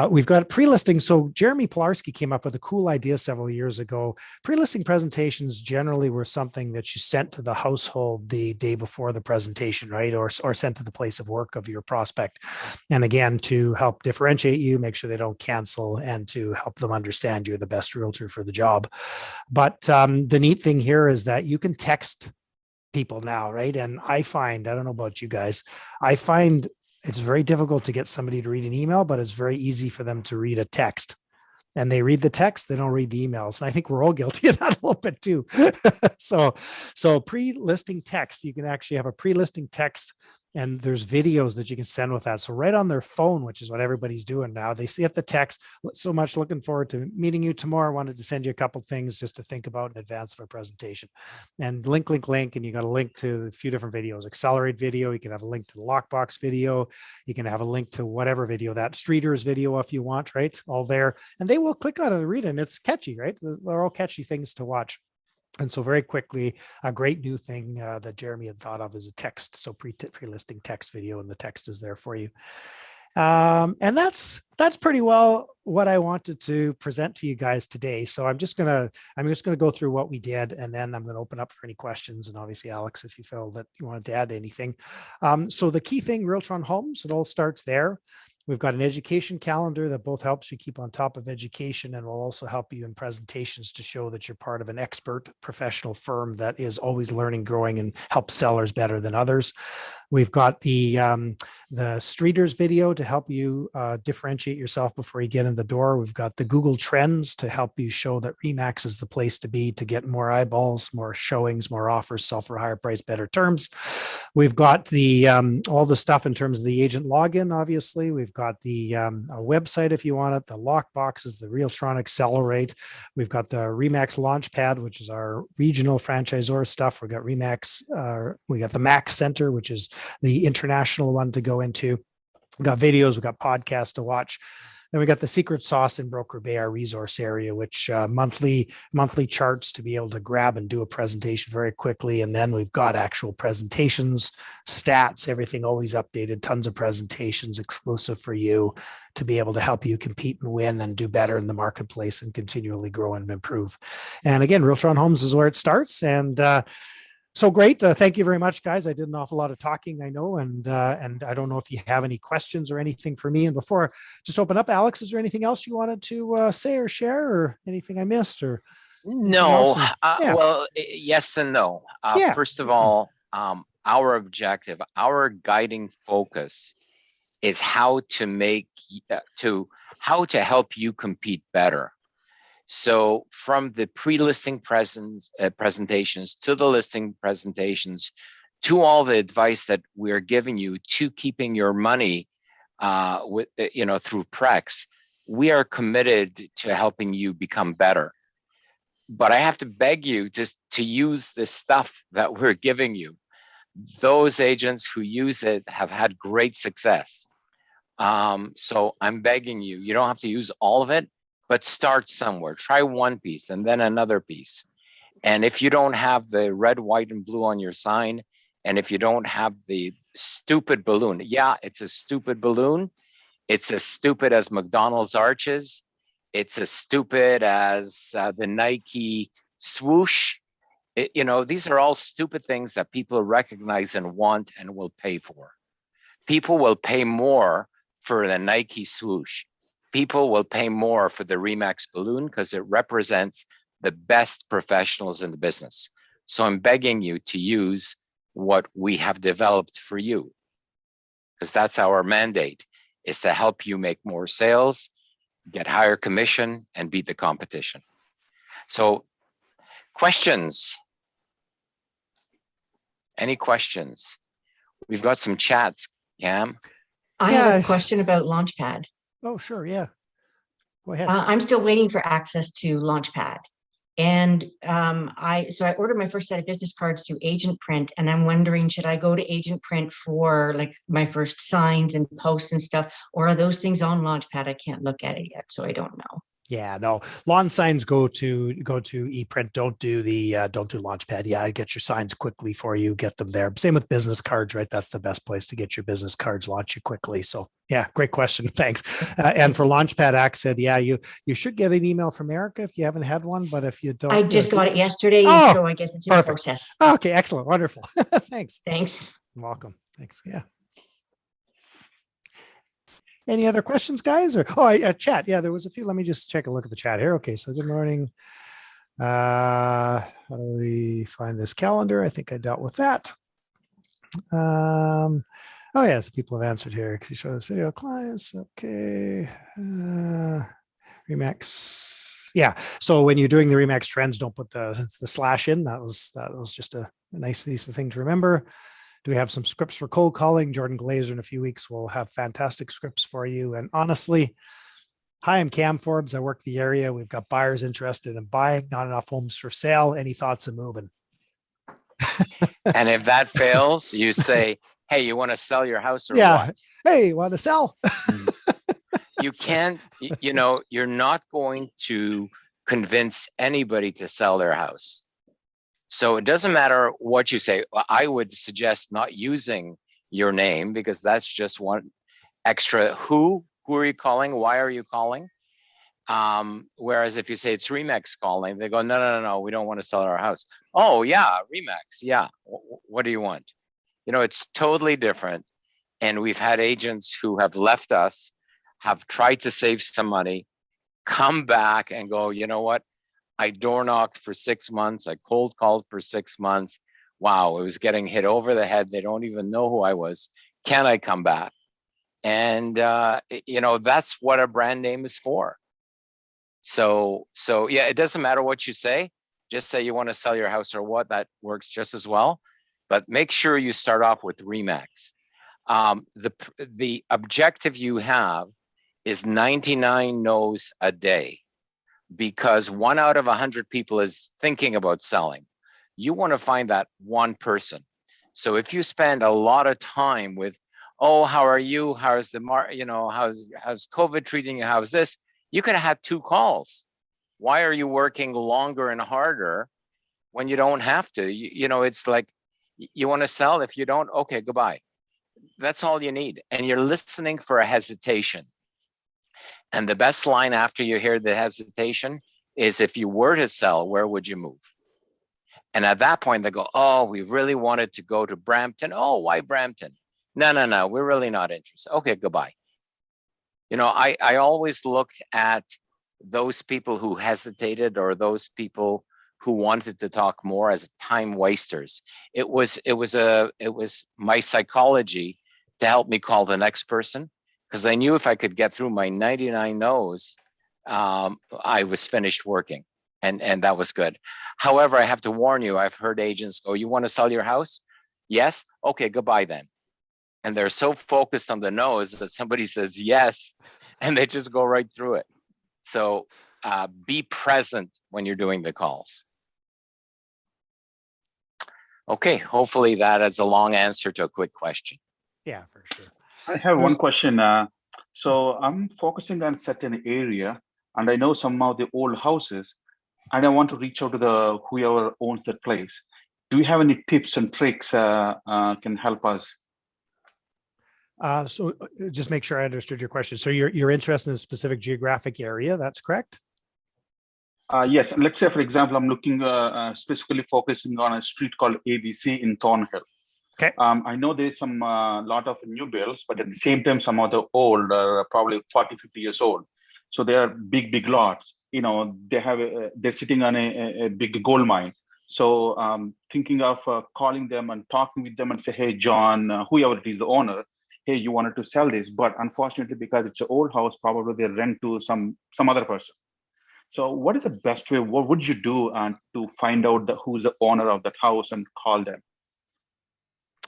We've got pre-listing. So Jeremy Pilarski came up with a cool idea several years ago. Pre-listing presentations generally were something that you sent to the household the day before the presentation, right? Or sent to the place of work of your prospect. And again, to help differentiate you, make sure they don't cancel, and to help them understand you're the best realtor for the job. But the neat thing here is that you can text people now, right? And I don't know about you guys, I find it's very difficult to get somebody to read an email, but it's very easy for them to read a text. And they read the text, they don't read the emails. And I think we're all guilty of that a little bit too. So pre-listing text, you can actually have a pre-listing text And there's videos that you can send with that. So right on their phone, which is what everybody's doing now, they see at the text. So much looking forward to meeting you tomorrow. I wanted to send you a couple things just to think about in advance of our presentation. And link, and you got a link to a few different videos. Accelerate video. You can have a link to the lockbox video. You can have a link to whatever video, that Streeters video if you want, right? All there. And they will click on it and read it. And it's catchy, right? They're all catchy things to watch. And so very quickly, a great new thing that Jeremy had thought of is a text. So pre-listing text video, and the text is there for you. And that's pretty well what I wanted to present to you guys today. So I'm just gonna go through what we did, and then I'm gonna open up for any questions. And obviously, Alex, if you feel that you wanted to add anything. So the key thing, Realtron Homes, it all starts there. We've got an education calendar that both helps you keep on top of education and will also help you in presentations to show that you're part of an expert professional firm that is always learning, growing, and helps sellers better than others. We've got the Streeters video to help you differentiate yourself before you get in the door. We've got the Google Trends to help you show that ReMax is the place to be to get more eyeballs, more showings, more offers, sell for higher price, better terms. We've got the all the stuff in terms of the agent login, obviously. We've got the website if you want it, the lockboxes, the RealtronAccelerate. We've got the ReMax Launchpad, which is our regional franchisor stuff. We've got ReMax, we got the Max Center, which is the international one to go into. We've got videos, we've got podcasts to watch. Then we got the secret sauce in Broker Bay, our resource area, which monthly charts to be able to grab and do a presentation very quickly. And then we've got actual presentations, stats, everything always updated, tons of presentations exclusive for you to be able to help you compete and win and do better in the marketplace and continually grow and improve. And again, Realtron Homes is where it starts. And so great. Thank you very much, guys. I did an awful lot of talking, I know, and I don't know if you have any questions or anything for me. And before just open up, Alex, is there anything else you wanted to say or share, or anything I missed? Or
no? Well, yes and no. First of all, our objective, our guiding focus, is how to help you compete better. So from the pre-listing presentations to the listing presentations to all the advice that we're giving you to keeping your money through Prex, we are committed to helping you become better. But I have to beg you to use the stuff that we're giving you. Those agents who use it have had great success. So I'm begging you, you don't have to use all of it, but start somewhere. Try one piece and then another piece. And if you don't have the red, white, and blue on your sign, and if you don't have the stupid balloon, it's a stupid balloon. It's as stupid as McDonald's arches. It's as stupid as the Nike swoosh. These are all stupid things that people recognize and want and will pay for. People will pay more for the Nike swoosh. People will pay more for the ReMax balloon because it represents the best professionals in the business. So I'm begging you to use what we have developed for you, because that's our mandate, is to help you make more sales, get higher commission, and beat the competition. So questions? Any questions? We've got some chats, Cam.
I have a question about Launchpad.
Oh, sure. Yeah. Go ahead.
I'm still waiting for access to Launchpad. And I ordered my first set of business cards through Agent Print, and I'm wondering, should I go to Agent Print for like my first signs and posts and stuff, or are those things on Launchpad? I can't look at it yet, so I don't know.
Yeah, no, lawn signs go to ePrint. Don't do Launchpad. Yeah, I get your signs quickly for you. Get them there. Same with business cards, right? That's the best place to get your business cards. Launch you quickly. So yeah, great question. Thanks. And for Launchpad access, you should get an email from Erica if you haven't had one. But if you don't,
I just got it yesterday, so I guess it's in process.
Okay, excellent, wonderful. Thanks.
Thanks.
You're welcome. Thanks. Yeah. Any other questions, guys? Or chat. Yeah, there was a few. Let me just check a look at the chat here. Okay, so good morning. How do we find this calendar? I think I dealt with that. So people have answered here. Because you show this video, clients. Okay. ReMax. Yeah. So when you're doing the ReMax trends, don't put the slash in. That was just a nice thing to remember. Do we have some scripts for cold calling? Jordan Glazer in a few weeks will have fantastic scripts for you. And honestly, hi, I'm Cam Forbes. I work the area. We've got buyers interested in buying, not enough homes for sale. Any thoughts on moving?
And if that fails, you say, hey, you want to sell your house or
Yeah.
what?
Hey, want to sell?
You can't, you know, you're not going to convince anybody to sell their house. So it doesn't matter what you say. I would suggest not using your name because that's just one extra. Who are you calling? Why are you calling? Whereas if you say it's ReMax calling, they go, no, we don't want to sell our house. Oh yeah, ReMax, yeah. What do you want? You know, it's totally different. And we've had agents who have left us, have tried to save some money, come back and go, you know what? I door knocked for 6 months. I cold called for 6 months. Wow, it was getting hit over the head. They don't even know who I was. Can I come back? And, you know, that's what a brand name is for. So yeah, it doesn't matter what you say. Just say you want to sell your house or what, that works just as well. But make sure you start off with ReMax. The objective you have is 99 no's a day, because 1 out of 100 people is thinking about selling. You want to find that one person. So if you spend a lot of time with, oh, how are you? How's the how's COVID treating you? How's this? You could have had 2 calls. Why are you working longer and harder when you don't have to? You know, it's like, you want to sell. If you don't, okay, goodbye. That's all you need. And you're listening for a hesitation. And the best line after you hear the hesitation is, if you were to sell, where would you move? And at that point they go, oh, we really wanted to go to Brampton. Oh, why Brampton? No, we're really not interested. Okay, goodbye. You know, I always look at those people who hesitated or those people who wanted to talk more as time wasters. It was my psychology to help me call the next person, because I knew if I could get through my 99 no's, I was finished working, and that was good. However, I have to warn you, I've heard agents go, you want to sell your house? Yes? Okay, goodbye then. And they're so focused on the no's that somebody says yes, and they just go right through it. So be present when you're doing the calls. Okay, hopefully that is a long answer to a quick question.
Yeah, for sure.
I have one question. So I'm focusing on certain area, and I know some of the old houses, and I want to reach out to the whoever owns that place. Do you have any tips and tricks can help us?
So just make sure I understood your question. So you're interested in a specific geographic area, that's correct?
Yes. Let's say, for example, I'm looking specifically focusing on a street called ABC in Thornhill.
Okay.
I know there's some lot of new builds, but at the same time, some of the old, probably 40, 50 years old. So they are big lots. You know, they're sitting on a big gold mine. So thinking of calling them and talking with them and say, hey, John, whoever it is, the owner, hey, you wanted to sell this, but unfortunately, because it's an old house, probably they rent to some other person. So what is the best way? What would you do to find out who's the owner of that house and call them?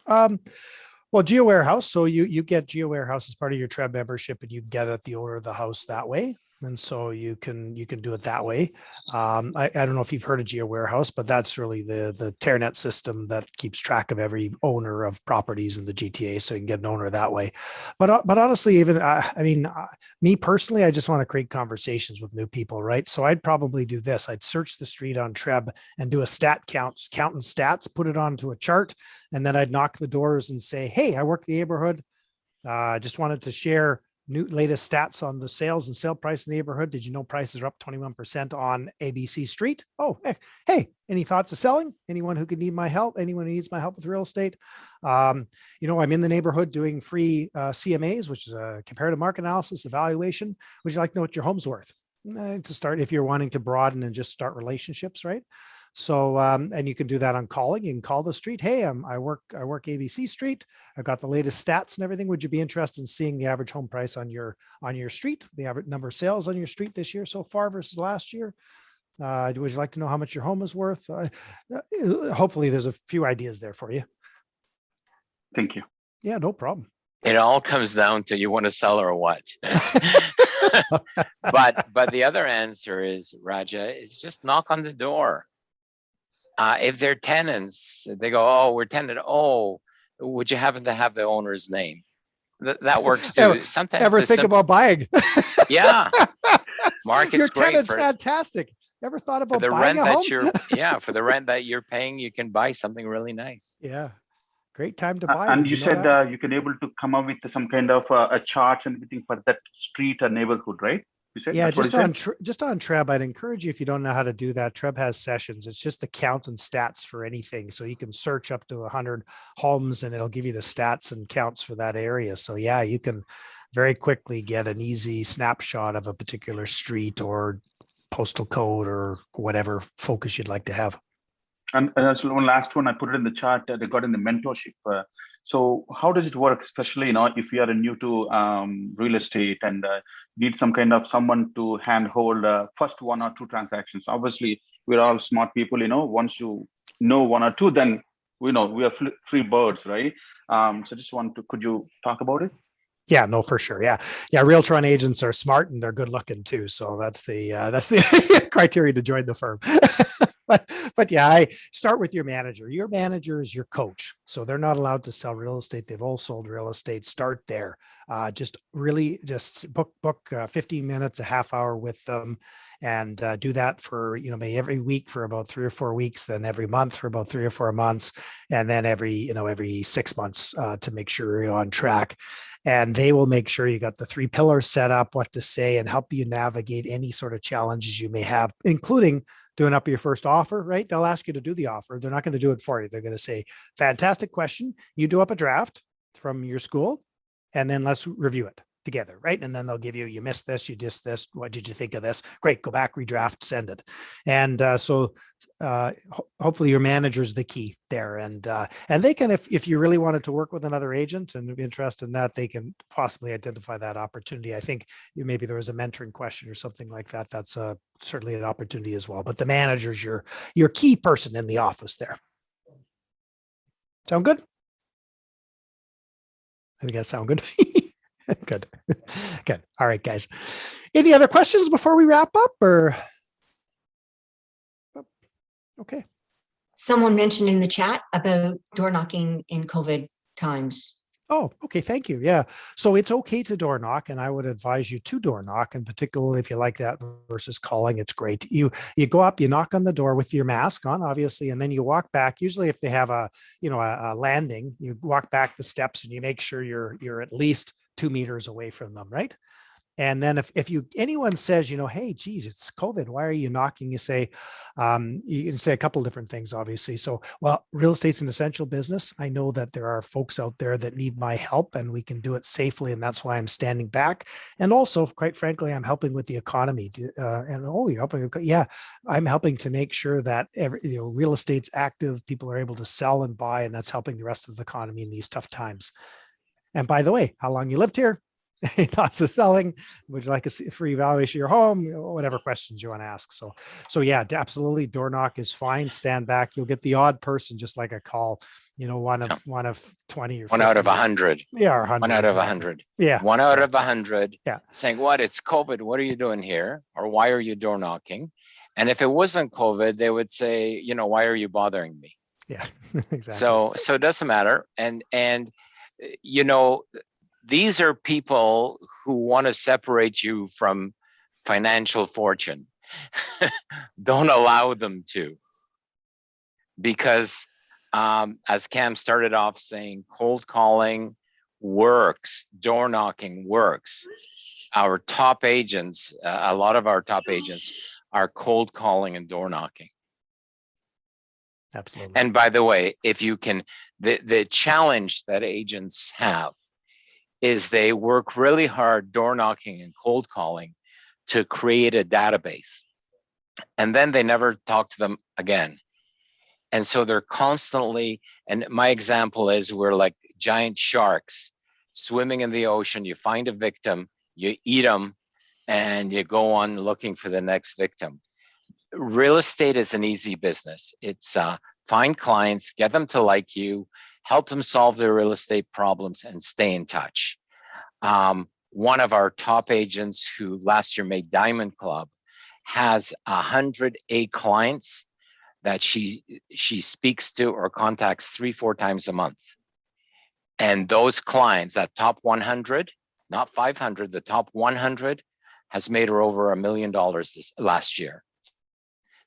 Well, GeoWarehouse. So you get GeoWarehouse as part of your TREB membership, and you get at the owner of the house that way. And so you can do it that way. I don't know if you've heard of GeoWarehouse, but that's really the TerraNet system that keeps track of every owner of properties in the GTA. So you can get an owner that way. But honestly, even me personally, I just want to create conversations with new people, right? So I'd probably do this. I'd search the street on TREB and do a stat counting stats, put it onto a chart, and then I'd knock the doors and say, hey, I work the neighborhood. I just wanted to share latest stats on the sales and sale price in the neighborhood. Did you know prices are up 21% on ABC Street? Oh, hey, any thoughts of selling? Anyone who could need my help? Anyone who needs my help with real estate? You know, I'm in the neighborhood doing free CMAs, which is a comparative market analysis evaluation. Would you like to know what your home's worth? To start, if you're wanting to broaden and just start relationships, right? So, and you can do that on calling. You can call the street. Hey, I work ABC Street. I've got the latest stats and everything. Would you be interested in seeing the average home price on your street, the average number of sales on your street this year so far versus last year? Would you like to know how much your home is worth? Hopefully there's a few ideas there for you.
Thank you.
Yeah, no problem.
It all comes down to you want to sell or what. But the other answer is, Raja, is just knock on the door. If they're tenants, they go, oh, we're tenant. Oh, would you happen to have the owner's name? That works too. Sometimes
ever think about buying?
Yeah, market's
your
great
tenant's
for
fantastic. Ever thought about
the
buying
rent
a home?
for the rent that you're paying, you can buy something really nice.
Yeah, great time to buy.
And
Did
you
know
said
that?
you can able to come up with some kind of a chart and everything for that street or neighborhood, right? You said
Yeah,
that's what you said?
just on Treb, I'd encourage you, if you don't know how to do that, Treb has sessions. It's just the count and stats for anything. So you can search up to 100 homes and it'll give you the stats and counts for that area. So yeah, you can very quickly get an easy snapshot of a particular street or postal code or whatever focus you'd like to have.
And so one last one, I put it in the chart regarding the mentorship. So how does it work, especially if you are new to real estate and need some kind of someone to handhold first one or two transactions? Obviously, we're all smart people. Once you know one or two, then we are free birds, right? So just could you talk about it?
Yeah, no, for sure. Yeah. Realtron agents are smart and they're good looking too. So that's the criteria to join the firm. But yeah, I start with your manager. Your manager is your coach. So they're not allowed to sell real estate. They've all sold real estate. Start there. Just book 15 minutes, a half hour with them, and do that for, maybe every week for about 3 or 4 weeks, then every month for about 3 or 4 months, and then every 6 months to make sure you're on track. And they will make sure you got the 3 pillars set up, what to say, and help you navigate any sort of challenges you may have, including doing up your first offer, right? They'll ask you to do the offer. They're not going to do it for you. They're going to say, fantastic question. You do up a draft from your school, and then let's review it together, right? And then they'll give you missed this, you dissed this. What did you think of this? Great, go back, redraft, send it. And hopefully your manager's the key there. And they can, if you really wanted to work with another agent and be interested in that, they can possibly identify that opportunity. I think maybe there was a mentoring question or something like that. That's certainly an opportunity as well. But the manager's your key person in the office there. Sound good? I think that sound good. Good. All right, guys. Any other questions before we wrap up, or? Okay.
Someone mentioned in the chat about door knocking in COVID times.
Oh, okay. Thank you. Yeah. So it's okay to door knock, and I would advise you to door knock, and particularly if you like that versus calling, it's great. You go up, you knock on the door with your mask on, obviously, and then you walk back. Usually if they have a landing, you walk back the steps and you make sure you're at least 2 meters away from them, right? And then if anyone says, hey, geez, it's COVID, why are you knocking? You can say a couple of different things, obviously. So, well, real estate's an essential business. I know that there are folks out there that need my help, and we can do it safely. And that's why I'm standing back. And also, quite frankly, I'm helping with the economy. You're helping? Yeah, I'm helping to make sure that real estate's active. People are able to sell and buy, and that's helping the rest of the economy in these tough times. And by the way, how long you lived here? Thoughts of selling? Would you like a free evaluation of your home? Whatever questions you want to ask. So yeah, absolutely. Door knock is fine. Stand back. You'll get the odd person, just like a call. One of 20 or 50.
1 out of 100.
Yeah, 100.
1 out of 100.
Yeah.
1 out of 100.
Yeah.
Saying, what? It's COVID. What are you doing here? Or why are you door knocking? And if it wasn't COVID, they would say, why are you bothering me?
Yeah, exactly.
So it doesn't matter. And these are people who want to separate you from financial fortune. Don't allow them to. Because as Cam started off saying, cold calling works, door knocking works. Our top agents, a lot of our top agents are cold calling and door knocking.
Absolutely.
And by the way, if you can, the challenge that agents have is they work really hard door knocking and cold calling to create a database. And then they never talk to them again. And so they're constantly, and my example is we're like giant sharks swimming in the ocean. You find a victim, you eat them, and you go on looking for the next victim. Real estate is an easy business. It's find clients, get them to like you, help them solve their real estate problems, and stay in touch. One of our top agents who last year made Diamond Club has 100 clients that she speaks to or contacts 3-4 times a month. And those clients, that top 100, not 500, the top 100 has made her over $1 million this last year.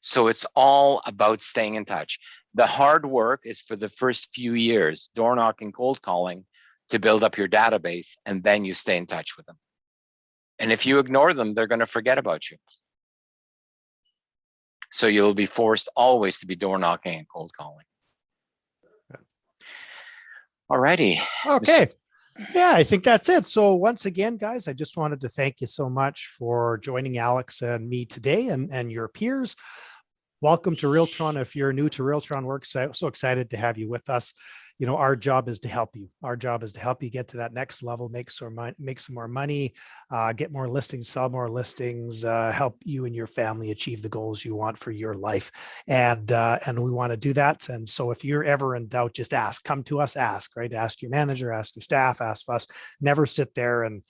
So it's all about staying in touch. The hard work is for the first few years, door knocking, cold calling, to build up your database, and then you stay in touch with them. And if you ignore them, they're going to forget about you. So you'll be forced always to be door knocking and cold calling. Alrighty.
Okay. Yeah, I think that's it. So once again, guys, I just wanted to thank you so much for joining Alex and me today and your peers. Welcome to Realtron. If you're new to Realtron, we're so excited to have you with us. You know, our job is to help you. Our job is to help you get to that next level, make some more money, get more listings, sell more listings, help you and your family achieve the goals you want for your life. And we want to do that. And so if you're ever in doubt, just ask. Come to us, ask, right? Ask your manager, ask your staff, ask us. Never sit there and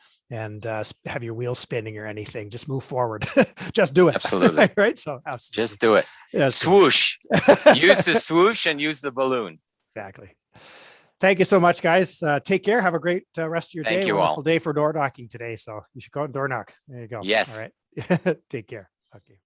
have your wheels spinning or anything. Just move forward. Just do it.
Absolutely.
Right. So absolutely.
Just do it.
Yes.
Swoosh. Use the swoosh and use the balloon.
Exactly. Thank you so much, guys. Take care. Have a great rest of your
Thank
day.
you
Wonderful
all.
day for door knocking today. So you should go and door knock. There you go.
Yes.
All right. Take care. Okay.